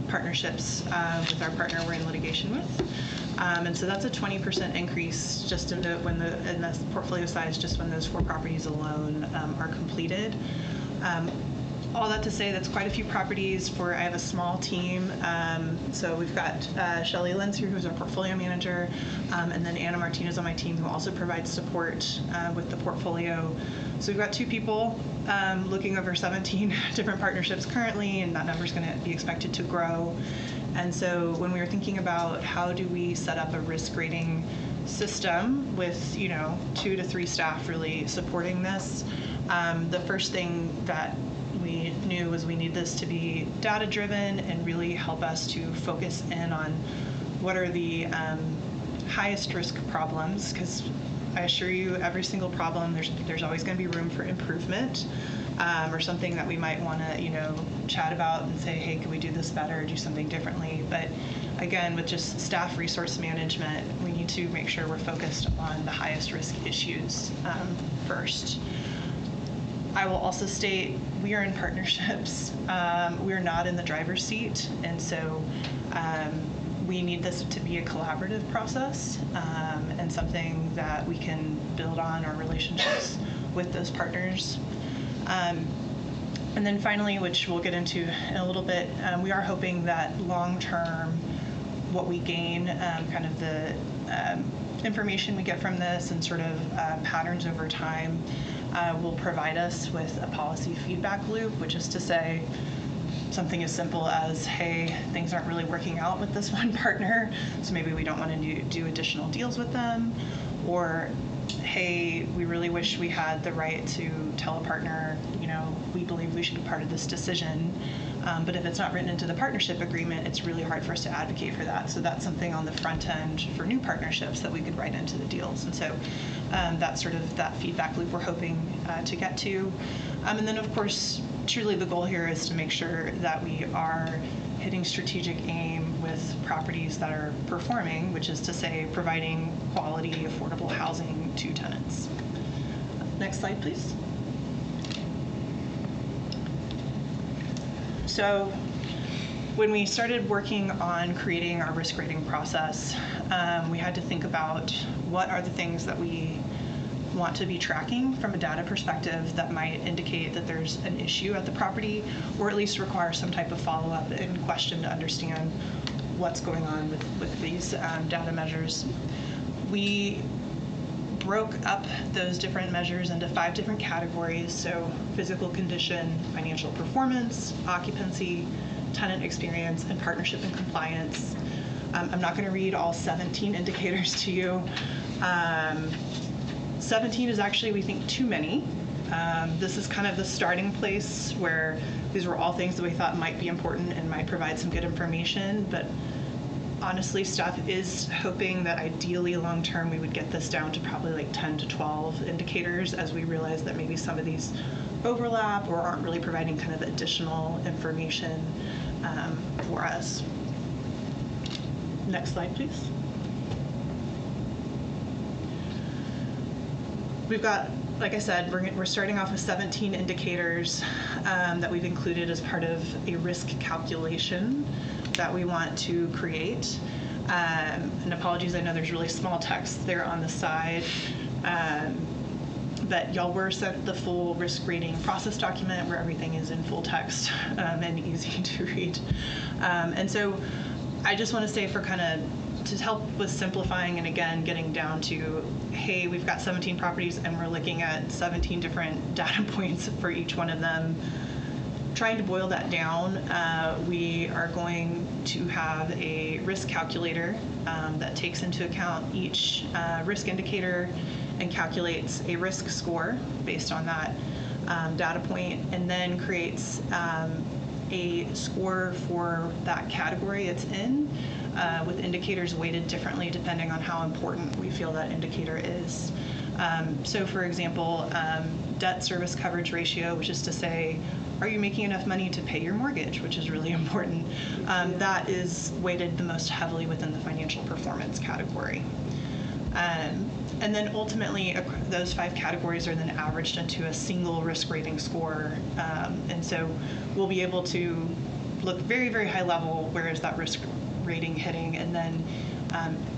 partnerships with our partner we're in litigation with. And so that's a 20% increase just in the portfolio size, just when those 4 properties alone are completed. All that to say, that's quite a few properties I have a small team. So we've got Shelley Lenz here, who's our portfolio manager, and then Anna Martinez on my team, who also provides support with the portfolio. So we've got 2 people looking over 17 different partnerships currently, and that number's going to be expected to grow. And so when we were thinking about how do we set up a risk rating system with 2 to 3 staff really supporting this, the first thing that we knew was we need this to be data driven and really help us to focus in on what are the highest risk problems, because I assure you every single problem there's always going to be room for improvement, or something that we might want to chat about and say, hey, can we do this better or do something differently? But again, with just staff resource management, we need to make sure we're focused on the highest risk issues first. I will also state we are in partnerships. We are not in the driver's seat, and so we need this to be a collaborative process and something that we can build on our relationships with those partners. And then finally, which we'll get into in a little bit, we are hoping that long-term what we gain, kind of the information we get from this and sort of patterns over time will provide us with a policy feedback loop, which is to say something as simple as, hey, things aren't really working out with this one partner, so maybe we don't want to do additional deals with them, or hey, we really wish we had the right to tell a partner, we believe we should be part of this decision. But if it's not written into the partnership agreement, it's really hard for us to advocate for that. So that's something on the front end for new partnerships that we could write into the deals. And so that's sort of that feedback loop we're hoping to get to. And then, of course, truly the goal here is to make sure that we are hitting strategic aim with properties that are performing, which is to say providing quality, affordable housing to tenants. Next slide, please. So when we started working on creating our risk rating process, we had to think about what are the things that we want to be tracking from a data perspective that might indicate that there's an issue at the property, or at least require some type of follow-up and question to understand what's going on with these data measures. We broke up those different measures into 5 different categories. So physical condition, financial performance, occupancy, tenant experience, and partnership and compliance. I'm not going to read all 17 indicators to you. 17 is actually, we think, too many. This is kind of the starting place where these were all things that we thought might be important and might provide some good information, but honestly, staff is hoping that ideally long-term we would get this down to probably like 10 to 12 indicators, as we realize that maybe some of these overlap or aren't really providing kind of additional information for us. Next slide, please. We've got, like I said, we're starting off with 17 indicators that we've included as part of a risk calculation that we want to create. And apologies, I know there's really small text there on the side, but y'all were sent the full risk rating process document where everything is in full text and easy to read. And so I just want to say, for kind of to help with simplifying and again getting down to, hey, we've got 17 properties and we're looking at 17 different data points for each one of them. Trying to boil that down, we are going to have a risk calculator that takes into account each risk indicator and calculates a risk score based on that data point, and then creates a score for that category it's in, with indicators weighted differently depending on how important we feel that indicator is. So for example, debt service coverage ratio, which is to say, are you making enough money to pay your mortgage, which is really important. That is weighted the most heavily within the financial performance category. And then ultimately, those 5 categories are then averaged into a single risk rating score. And so we'll be able to look very, very high level, where is that risk rating hitting, and then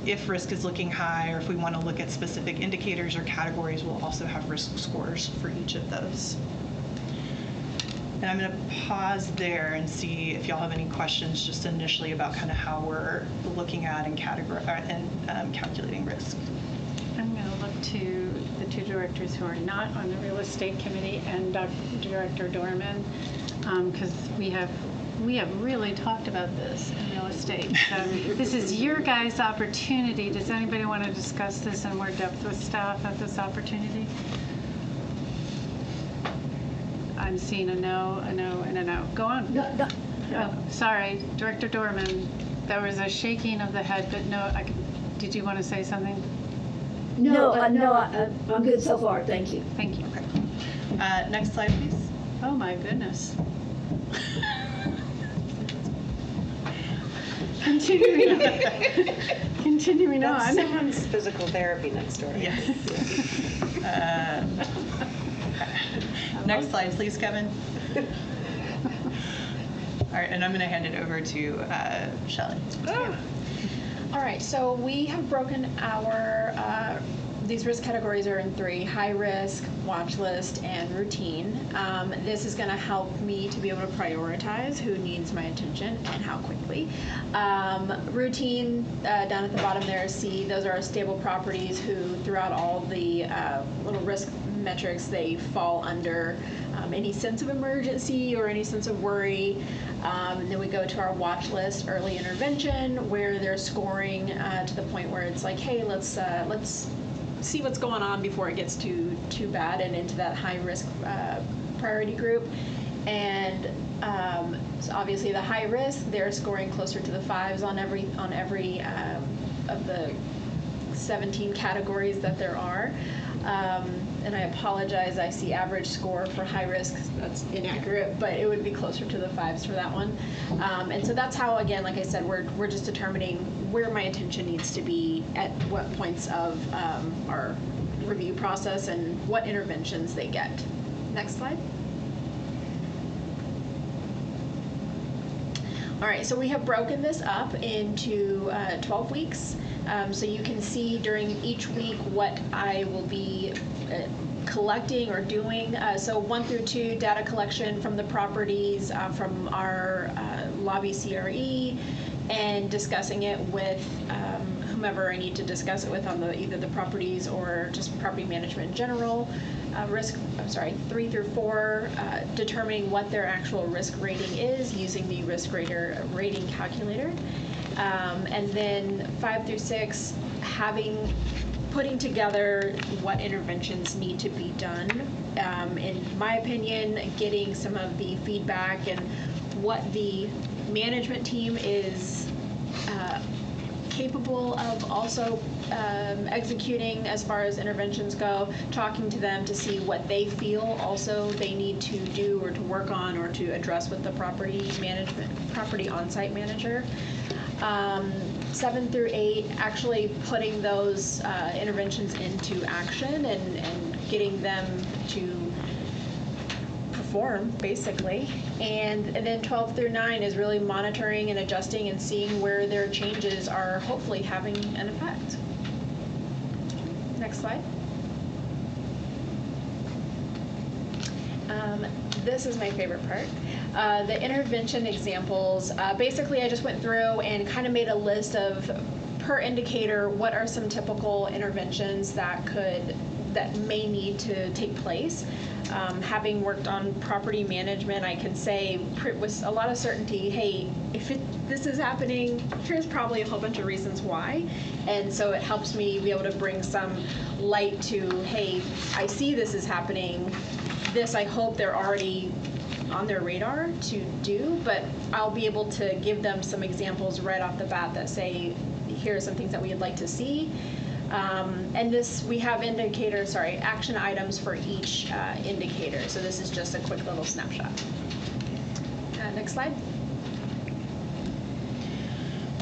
if risk is looking high, or if we want to look at specific indicators or categories, we'll also have risk scores for each of those. And I'm going to pause there and see if y'all have any questions just initially about kind of how we're looking at and calculating risk. I'm going to look to the 2 directors who are not on the real estate committee and Director Dorman, because we have really talked about this in real estate. So this is your guys' opportunity. Does anybody want to discuss this in more depth with staff at this opportunity? I'm seeing a no, and a no. Go on. No. Oh, sorry, Director Dorman. There was a shaking of the head, but no. Did you want to say something? No, I'm good so far, thank you. Thank you. Okay. Next slide, please. Oh my goodness. Continuing on. That's someone's physical therapy next door. Yes. Next slide, please, Kevin. All right, and I'm going to hand it over to Shelley. All right, so we have broken our, these risk categories are in 3: high risk, watch list, and routine. This is going to help me to be able to prioritize who needs my attention and how quickly. Routine, down at the bottom there, C, those are our stable properties who throughout all the little risk metrics, they fall under any sense of emergency or any sense of worry. And then we go to our watch list, early intervention, where they're scoring to the point where it's like, hey, let's see what's going on before it gets too bad, and into that high risk priority group. And so obviously the high risk, they're scoring closer to the 5s on every of the 17 categories that there are. And I apologize, I see average score for high risk, that's inaccurate, but it would be closer to the 5s for that one. And so that's how, again, like I said, we're just determining where my attention needs to be at what points of our review process and what interventions they get. Next slide. All right, so we have broken this up into 12 weeks. So you can see during each week what I will be collecting or doing. So 1 through 2, data collection from the properties, from our lobby CRE, and discussing it with whomever I need to discuss it with on either the properties or just property management in general. 3 through 4, determining what their actual risk rating is using the risk rating calculator. And then 5 through 6, putting together what interventions need to be done. In my opinion, getting some of the feedback and what the management team is capable of also executing as far as interventions go, talking to them to see what they feel also they need to do or to work on or to address with the property on-site manager. 7 through 8, actually putting those interventions into action and getting them to perform, basically. And then 12 through 9 is really monitoring and adjusting and seeing where their changes are hopefully having an effect. Next slide. This is my favorite part. The intervention examples. Basically, I just went through and kind of made a list of, per indicator, what are some typical interventions that may need to take place. Having worked on property management, I can say with a lot of certainty, hey, if this is happening, here's probably a whole bunch of reasons why. And so it helps me be able to bring some light to, hey, I see this is happening. This, I hope they're already on their radar to do, but I'll be able to give them some examples right off the bat that say, here are some things that we'd like to see. And this, we have action items for each indicator. So this is just a quick little snapshot. Next slide.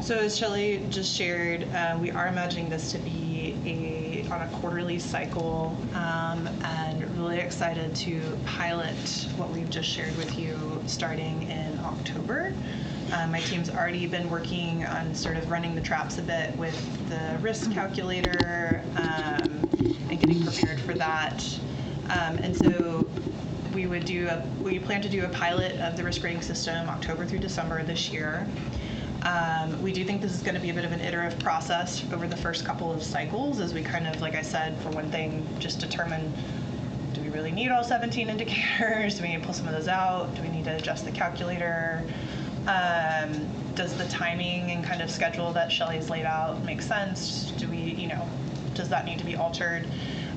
So as Shelley just shared, we are imagining this to be on a quarterly cycle, and really excited to pilot what we've just shared with you starting in October. My team's already been working on sort of running the traps a bit with the risk calculator and getting prepared for that. And so we plan to do a pilot of the risk rating system October through December this year. We do think this is going to be a bit of an iterative process over the first couple of cycles as we kind of, like I said, for one thing, just determine, do we really need all 17 indicators? Do we need to pull some of those out? Do we need to adjust the calculator? Does the timing and kind of schedule that Shelley's laid out make sense? Does that need to be altered?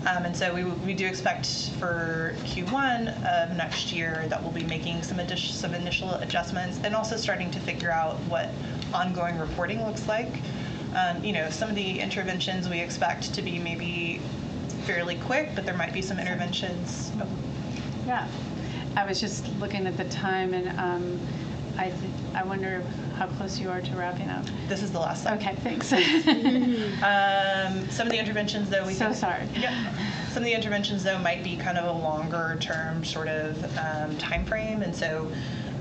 And so we do expect for Q1 of next year that we'll be making some initial adjustments and also starting to figure out what ongoing reporting looks like. Some of the interventions we expect to be maybe fairly quick, but there might be some interventions. Yeah, I was just looking at the time, and I wonder how close you are to wrapping up. This is the last slide. Okay, thanks. Some of the interventions, though, sorry. Yeah. Some of the interventions, though, might be kind of a longer-term sort of time frame, and so,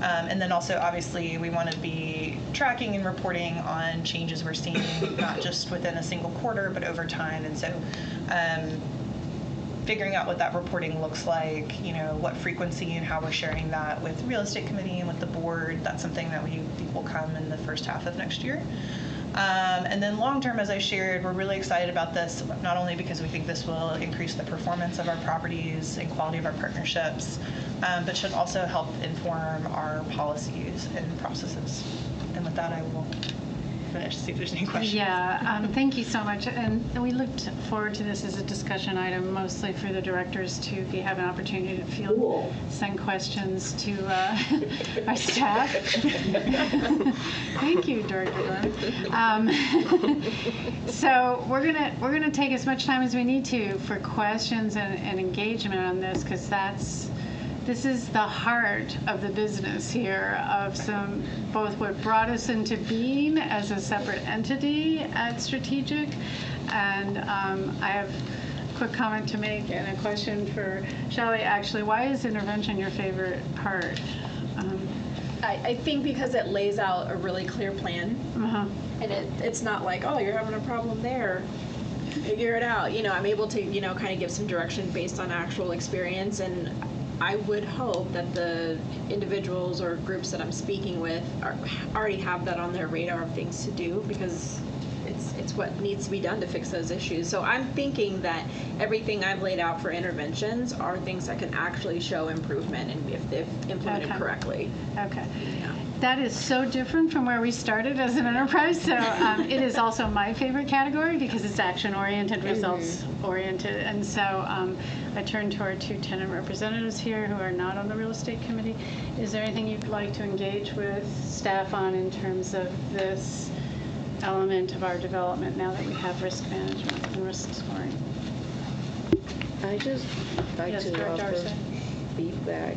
and then also, obviously, we want to be tracking and reporting on changes we're seeing, not just within a single quarter, but over time, and so. Figuring out what that reporting looks like, what frequency and how we're sharing that with the real estate committee and with the board. That's something that we think will come in the first half of next year. And then long term, as I shared, we're really excited about this, not only because we think this will increase the performance of our properties and quality of our partnerships, but should also help inform our policies and processes. And with that, I will finish, see if there's any questions. Yeah, thank you so much. And we looked forward to this as a discussion item, mostly for the directors to have an opportunity to field, send questions to our staff. Thank you, Director Dorn. So we're gonna take as much time as we need to for questions and engagement on this, because this is the heart of the business here of both what brought us into being as a separate entity at Strategic. And I have a quick comment to make and a question for Shelley. Actually, why is intervention your favorite part? I think because it lays out a really clear plan, Uh-huh. and it's not like, oh, you're having a problem there, figure it out. You know, I'm able to, you know, kind of give some direction based on actual experience, and I would hope that the individuals or groups that I'm speaking with already have that on their radar of things to do, because it's what needs to be done to fix those issues. So I'm thinking that everything I've laid out for interventions are things that can actually show improvement and if they're implemented Okay. correctly. Okay. That is so different from where we started as an enterprise. So it is also my favorite category because it's action-oriented, results-oriented. And so I turn to our two tenant representatives here who are not on the real estate committee. Is there anything you'd like to engage with staff on in terms of this element of our development now that we have risk management and risk scoring? I just like Yes, to Director offer Arce. feedback.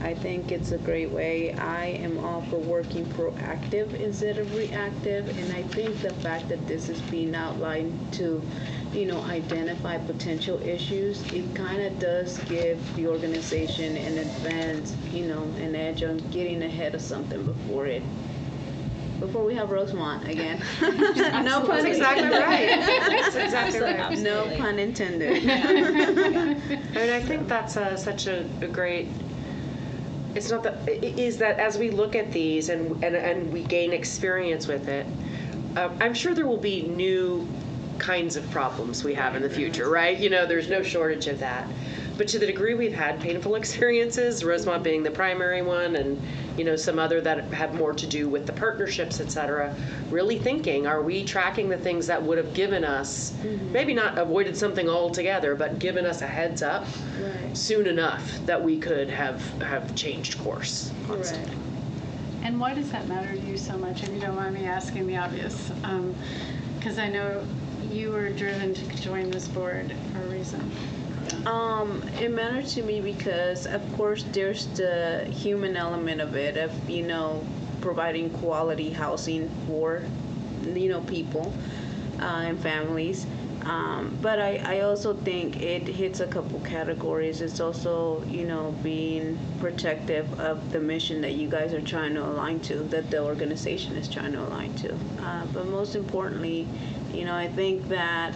I think it's a great way. I am all for working proactive instead of reactive, and I think the fact that this is being outlined to, identify potential issues, it kind of does give the organization an advance, an edge on getting ahead of something before we have Rosemont again. No pun That's exactly right. That's exactly right. No pun intended. I mean, I think that's such a great. It's not that. It is that as we look at these and we gain experience with it, I'm sure there will be new kinds of problems we have in the future, right? There's no shortage of that. But to the degree we've had painful experiences, Rosemont being the primary one, and some other that have more to do with the partnerships, et cetera, really thinking, are we tracking the things that would have given us, maybe not avoided something altogether, but given us a heads up soon enough that we could have changed course on something. And why does that matter to you so much, if you don't mind me asking the obvious? Because I know you were driven to join this board for a reason. It matters to me because, of course, there's the human element of it, of, providing quality housing for, people and families. But I also think it hits a couple categories. It's also, being protective of the mission that you guys are trying to align to, that the organization is trying to align to. But most importantly, I think that,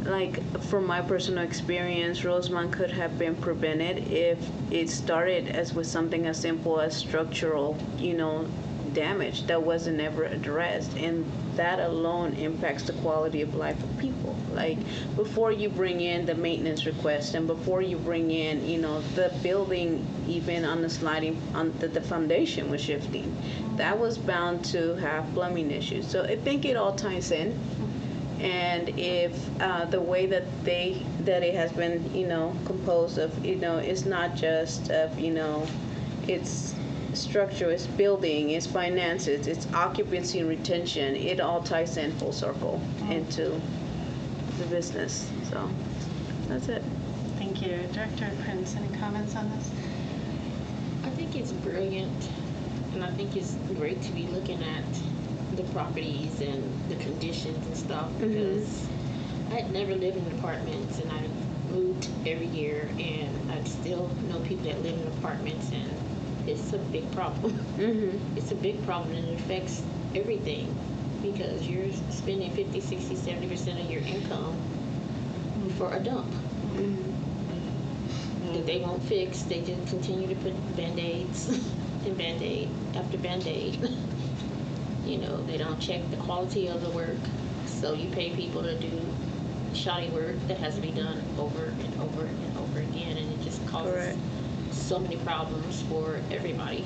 like, from my personal experience, Rosemont could have been prevented if it started as with something as simple as structural, damage that wasn't ever addressed. And that alone impacts the quality of life of people. Like, before you bring in the maintenance request and before you bring in, the building, even on the sliding, on the foundation was shifting, that was bound to have plumbing issues. So I think it all ties in. And if the way that it has been, composed of, it's not just of, it's structure, it's building, it's finances, it's occupancy and retention, it all ties in full circle into the business. So that's it. Thank you. Director Prince, any comments on this? I think it's brilliant, and I think it's great to be looking at the properties and the conditions and stuff, because I had never lived in apartments, and I moved every year, and I still know people that live in apartments, and it's a big problem. It's a big problem, and it affects everything, because you're spending 50, 60, 70% of your income for a dump that they won't fix. They just continue to put Band-Aids and Band-Aid after Band-Aid. They don't check the quality of the work, so you pay people to do shoddy work that has to be done over and over and over again, and it just causes so many problems for everybody.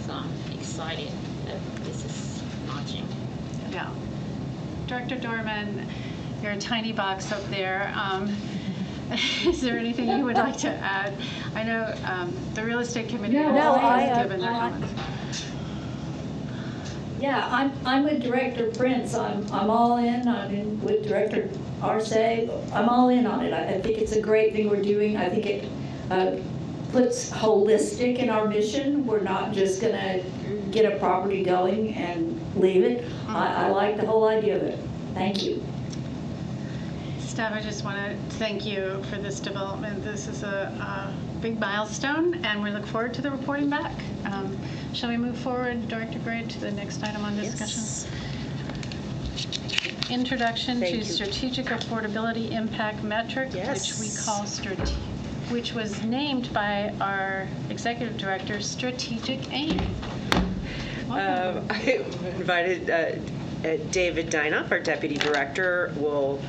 So I'm excited that this is launching. Yeah. Director Dorman, you're a tiny box up there. Is there anything you would like to add? I know the real estate committee has given their comments. Yeah, I'm with Director Prince. I'm all in. I'm in with Director Arce. I'm all in on it. I think it's a great thing we're doing. I think it puts holistic in our mission. We're not just gonna get a property going and leave it. I like the whole idea of it. Thank you. staff, I just want to thank you for this development. This is a big milestone, and we look forward to the reporting back. Shall we move forward, Director Gray, to the next item on discussion? Introduction Thank to you. Strategic Affordability Impact Metric, Yes. which we call which was named by our Executive Director, Strategic AIM. Welcome. I invited David Dinoff, our Deputy Director, will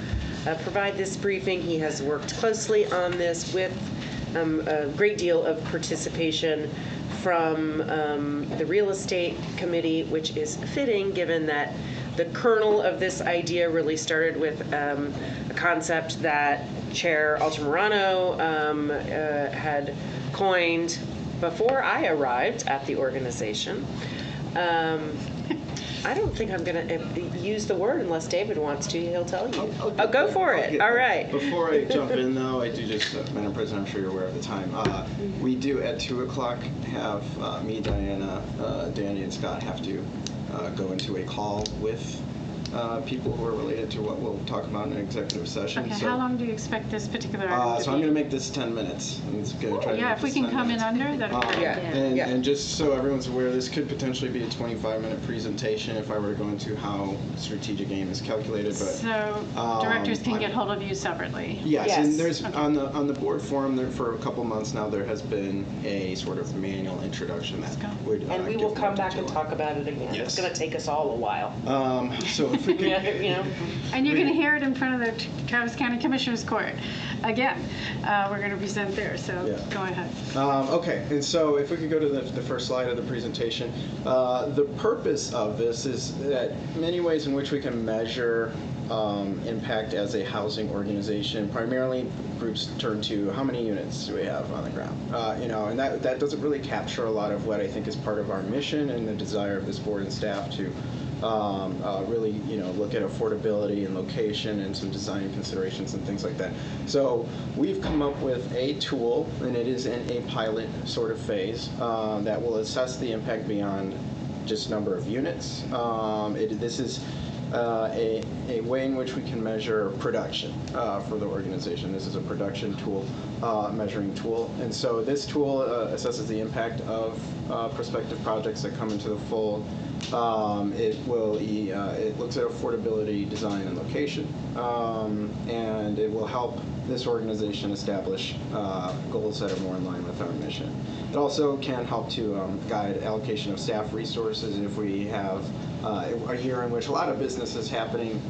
provide this briefing. He has worked closely on this with a great deal of participation from the Real Estate Committee, which is fitting given that the kernel of this idea really started with a concept that Chair Altamirano had coined before I arrived at the organization. I don't think I'm going to use the word unless David wants to. He'll tell you. I'll Go for it. All right. Before I jump in, though, I do just, Madam President, I'm sure you're aware of the time. We do at 2 o'clock have me, Diana, Danny, and Scott have to go into a call with people who are related to what we'll talk about in an executive session. Okay, So, how long do you expect this particular item to so I'm be? going to make this 10 minutes. I'm just going to try to Yeah, make if we this can 10 come in minutes. under, that'd be great. Yeah. And just so everyone's aware, this could potentially be a 25-minute presentation if I were to go into how strategic aim is calculated. But So directors can get hold of you separately. yes, Yes. and there's on the board forum there for a couple months now. There has been a sort of manual introduction that would. And we give will more come back and detail. talk about it again. Yes. It's going to take us all a while. So if we could, You know. And you're going to hear it in front of the Travis County Commissioners Court. Again, we're going to present there, so Yeah. go ahead. Okay, and so if we could go to the first slide of the presentation. The purpose of this is that many ways in which we can measure impact as a housing organization. Primarily, groups turn to how many units do we have on the ground, and that doesn't really capture a lot of what I think is part of our mission and the desire of this board and staff to really, look at affordability and location and some design considerations and things like that. So we've come up with a tool, and it is in a pilot sort of phase, that will assess the impact beyond just number of units. This is a way in which we can measure production for the organization. This is a production tool, measuring tool. And so this tool assesses the impact of prospective projects that come into the fold. It looks at affordability, design, and location, and it will help this organization establish goals that are more in line with our mission. It also can help to guide allocation of staff resources. If we have a year in which a lot of business is happening,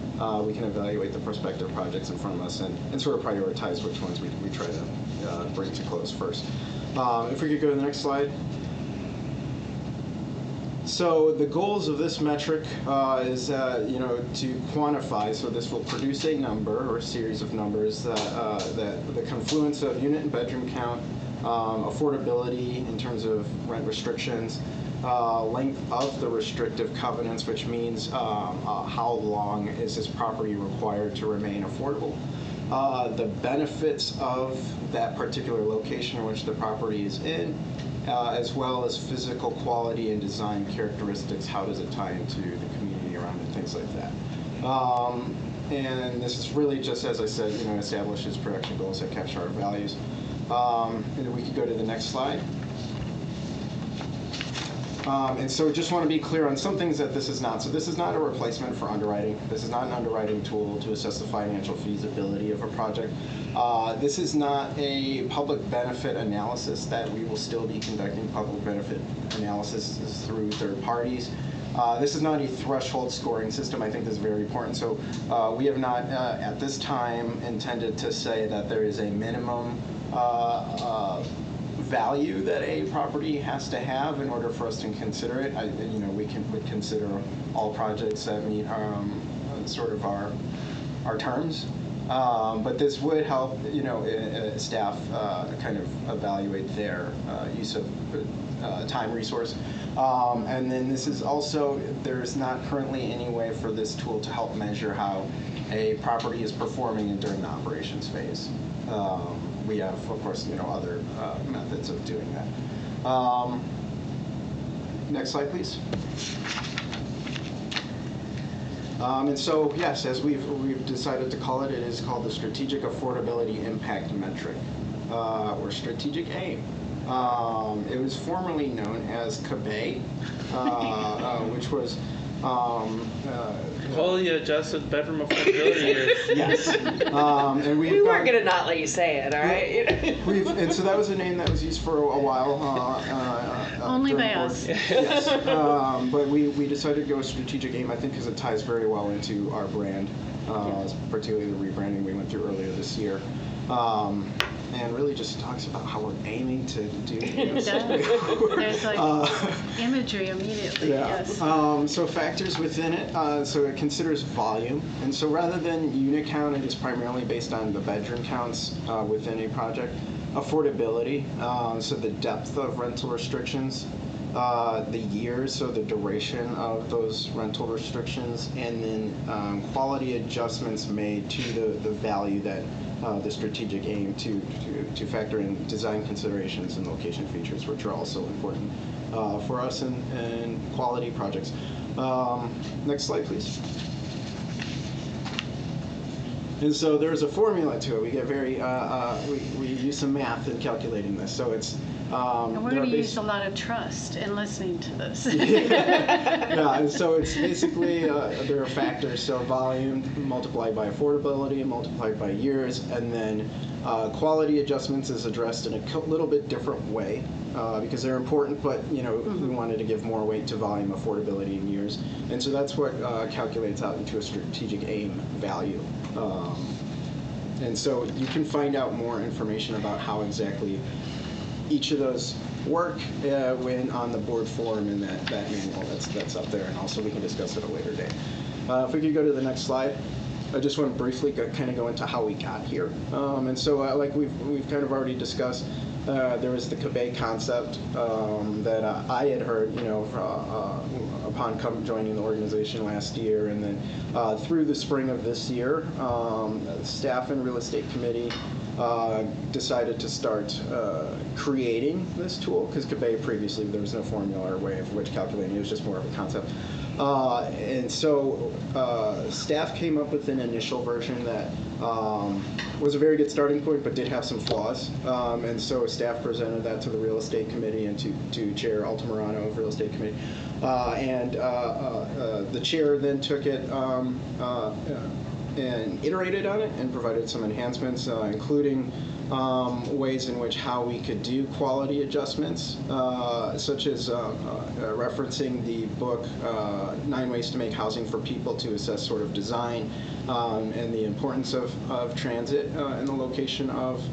we can evaluate the prospective projects in front of us and sort of prioritize which ones we try to bring to close first. If we could go to the next slide. So the goals of this metric is, to quantify. So this will produce a number or a series of numbers that the confluence of unit and bedroom count, affordability in terms of rent restrictions, length of the restrictive covenants, which means how long is this property required to remain affordable. The benefits of that particular location in which the property is in, as well as physical quality and design characteristics. How does it tie into the community around it, things like that. And this is really just, as I said, establishes production goals that capture our values. And then we could go to the next slide. And so just want to be clear on some things that this is not. So this is not a replacement for underwriting. This is not an underwriting tool to assess the financial feasibility of a project. This is not a public benefit analysis that we will still be conducting public benefit analysis through third parties. This is not a threshold scoring system. I think this is very important. So we have not, at this time, intended to say that there is a minimum value that a property has to have in order for us to consider it. We would consider all projects that meet sort of our terms. But this would help, staff kind of evaluate their use of time resource. And then this is also, there's not currently any way for this tool to help measure how a property is performing during the operations phase. We have, of course, other methods of doing that. Next slide, please. And so, yes, as we've decided to call it, it is called the Strategic Affordability Impact Metric, or Strategic AIM. It was formerly known as CABE, which was Quality adjusted bedroom affordability. yes. And We weren't going to not let you say it, all right? and so that was a name that was used for a while. Only during by board. us. Yes. But we decided to go strategic AIM, I think, because it ties very well into our brand, particularly the rebranding we went through earlier this year. And really just talks about how we're aiming to do things. There's like imagery immediately, yes. So factors within it, so it considers volume. And so rather than unit count, it is primarily based on the bedroom counts within a project. Affordability, so the depth of rental restrictions, the years, so the duration of those rental restrictions, and then quality adjustments made to the value that the strategic aim to factor in design considerations and location features, which are also important for us in quality projects. Next slide, please. And so there's a formula to it. We get very, we use some math in calculating this. So it's, And we're going to use a lot of trust in listening to this. yeah, and so it's basically, there are factors. So volume multiplied by affordability multiplied by years, and then quality adjustments is addressed in a little bit different way because they're important, but we wanted to give more weight to volume, affordability, and years. And so that's what calculates out into a strategic aim value. And so you can find out more information about how exactly each of those work when on the board form in that manual that's up there, and also we can discuss it at a later date. If we could go to the next slide. I just want to briefly kind of go into how we got here. And so like we've kind of already discussed, there was the CABE concept that I had heard, upon joining the organization last year, and then through the spring of this year, staff and real estate committee decided to start creating this tool, because CABE previously there was no formula or way of which calculating, it was just more of a concept. And so staff came up with an initial version that was a very good starting point, but did have some flaws. And so staff presented that to the real estate committee and to Chair Altamirano of Real Estate Committee. And the chair then took it and iterated on it and provided some enhancements, including ways in which how we could do quality adjustments, such as referencing the book 9 Ways to Make Housing for People to assess sort of design and the importance of transit in the location of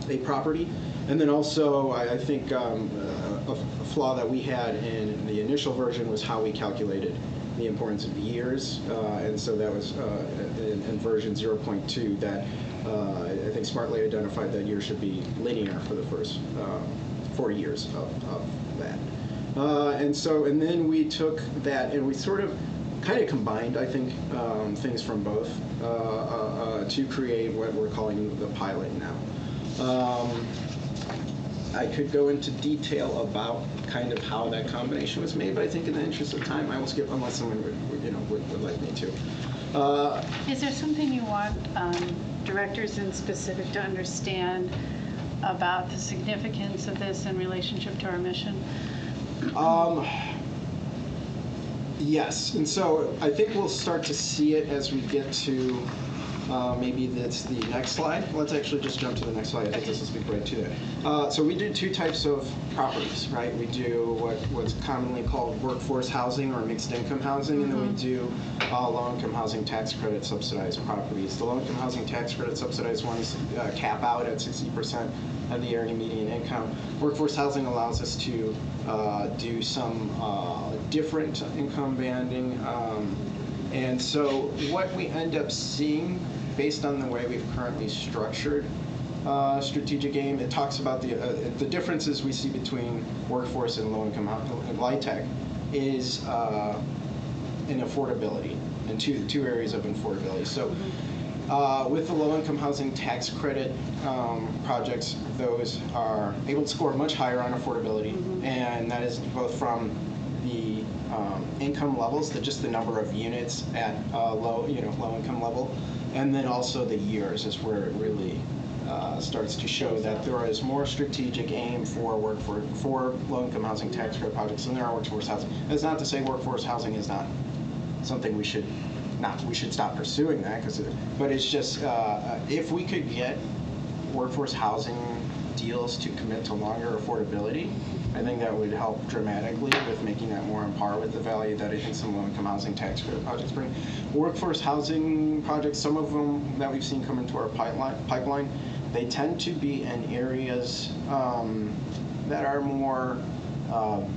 a property. And then also, I think a flaw that we had in the initial version was how we calculated the importance of years, and so that was in version 0.2 that I think smartly identified that years should be linear for the first 4 years of that. And then we took that and we sort of kind of combined, I think, things from both to create what we're calling the pilot now. I could go into detail about kind of how that combination was made, but I think in the interest of time, I will skip unless someone would like me to. Is there something you want directors in specific to understand about the significance of this in relationship to our mission? Yes, and so I think we'll start to see it as we get to maybe that's the next slide. Let's actually just jump to the next slide. I think this will speak right to that. So we do 2 types of properties, right? We do what's commonly called workforce housing or mixed income housing, and then we do low-income housing tax credit subsidized properties. The low-income housing tax credit subsidized ones cap out at 60% of the area median income. Workforce housing allows us to do some different income banding. And so what we end up seeing, based on the way we've currently structured strategic aim, it talks about the differences we see between workforce and low-income and LIHTC is in affordability, and two areas of affordability. So with the low-income housing tax credit projects, those are able to score much higher on affordability, and that is both from the income levels, just the number of units at low income level, and then also the years is where it really starts to show that there is more strategic aim for low-income housing tax credit projects than there are workforce housing. That's not to say workforce housing is not something we should stop pursuing that, but it's just if we could get workforce housing deals to commit to longer affordability, I think that would help dramatically with making that more on par with the value that I think some low-income housing tax credit projects bring. Workforce housing projects, some of them that we've seen come into our pipeline, they tend to be in areas that are more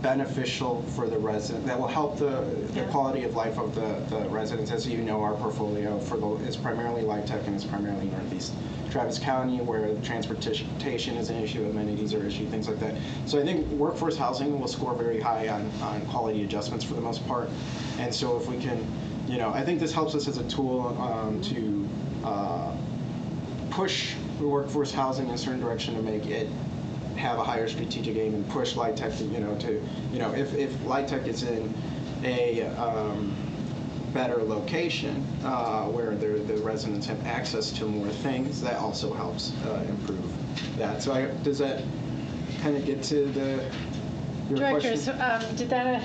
beneficial for the resident, that will help the quality of life of the residents. As you know, our portfolio is primarily LIHTC and it's primarily Northeast Travis County, where transportation is an issue, amenities are an issue, things like that. So I think workforce housing will score very high on quality adjustments for the most part. And so if we can, I think this helps us as a tool to push the workforce housing in a certain direction to make it have a higher strategic aim and push LIHTC if LIHTC is in a better location where the residents have access to more things, that also helps improve that. So does that kind of get to your Directors, question? did that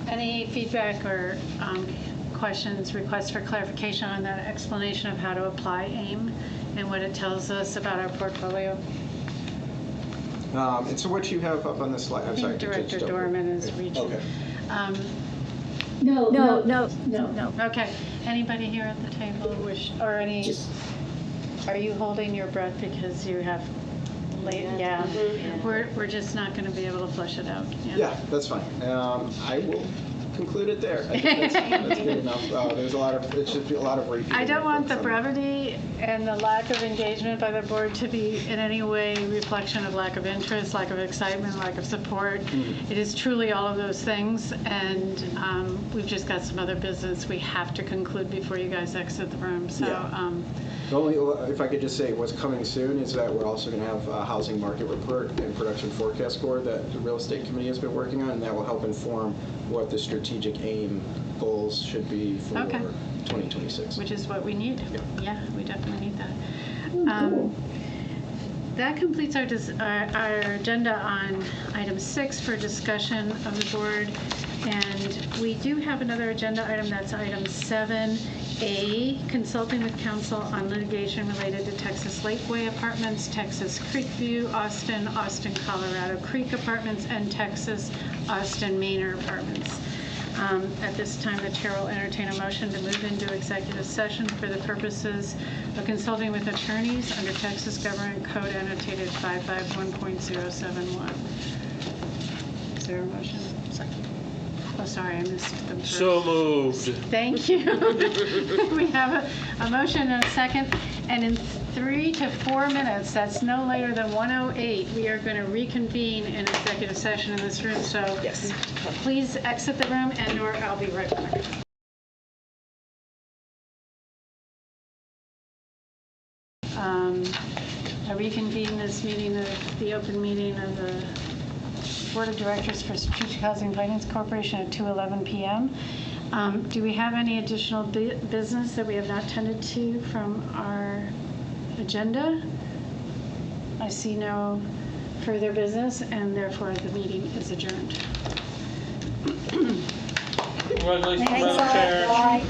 any feedback or questions, requests for clarification on that explanation of how to apply AIM and what it tells us about our portfolio? And so what you have up on the slide, I'm sorry. I think Director Dorman is reaching. Okay. No. Okay. Anybody here at the table wish, or any, are you holding your breath because you have late? Yeah. We're just not going to be able to flush it out. Yeah, that's fine. I will conclude it there. I think that's good enough. It should be a lot of repeat. I don't want the brevity and the lack of engagement by the board to be in any way reflection of lack of interest, lack of excitement, lack of support. It is truly all of those things, and we've just got some other business we have to conclude before you guys exit the room. So. Yeah. The only, if I could just say, what's coming soon is that we're also going to have a housing market report and production forecast board that the real estate committee has been working on, and that will help inform what the strategic aim goals should be for 2026. Which is what we need. Yeah, we definitely need that. Cool. That completes our agenda on item 6 for discussion of the board. And we do have another agenda item, that's item 7A, consulting with counsel on litigation related to Texas Lakeway Apartments, Texas Creekview, Austin, Colorado Creek Apartments, and Texas Austin Manor Apartments. At this time, the chair will entertain a motion to move into executive session for the purposes of consulting with attorneys under Texas Government Code annotated 551.071. Is there a motion? Second. Oh, sorry, I missed them first. So moved. Thank you. We have a motion and a second, and in 3 to 4 minutes, that's no later than 1:08, we are going to reconvene in executive session in this room. So please exit the room, and/or I'll be right back. I reconvene this meeting of the open meeting of the Board of Directors for Strategic Housing Finance Corporation at 2:11 p.m. Do we have any additional business that we have not tended to from our agenda? I see no further business, and therefore the meeting is adjourned. Congratulations, Thanks, Madam Chair. bye.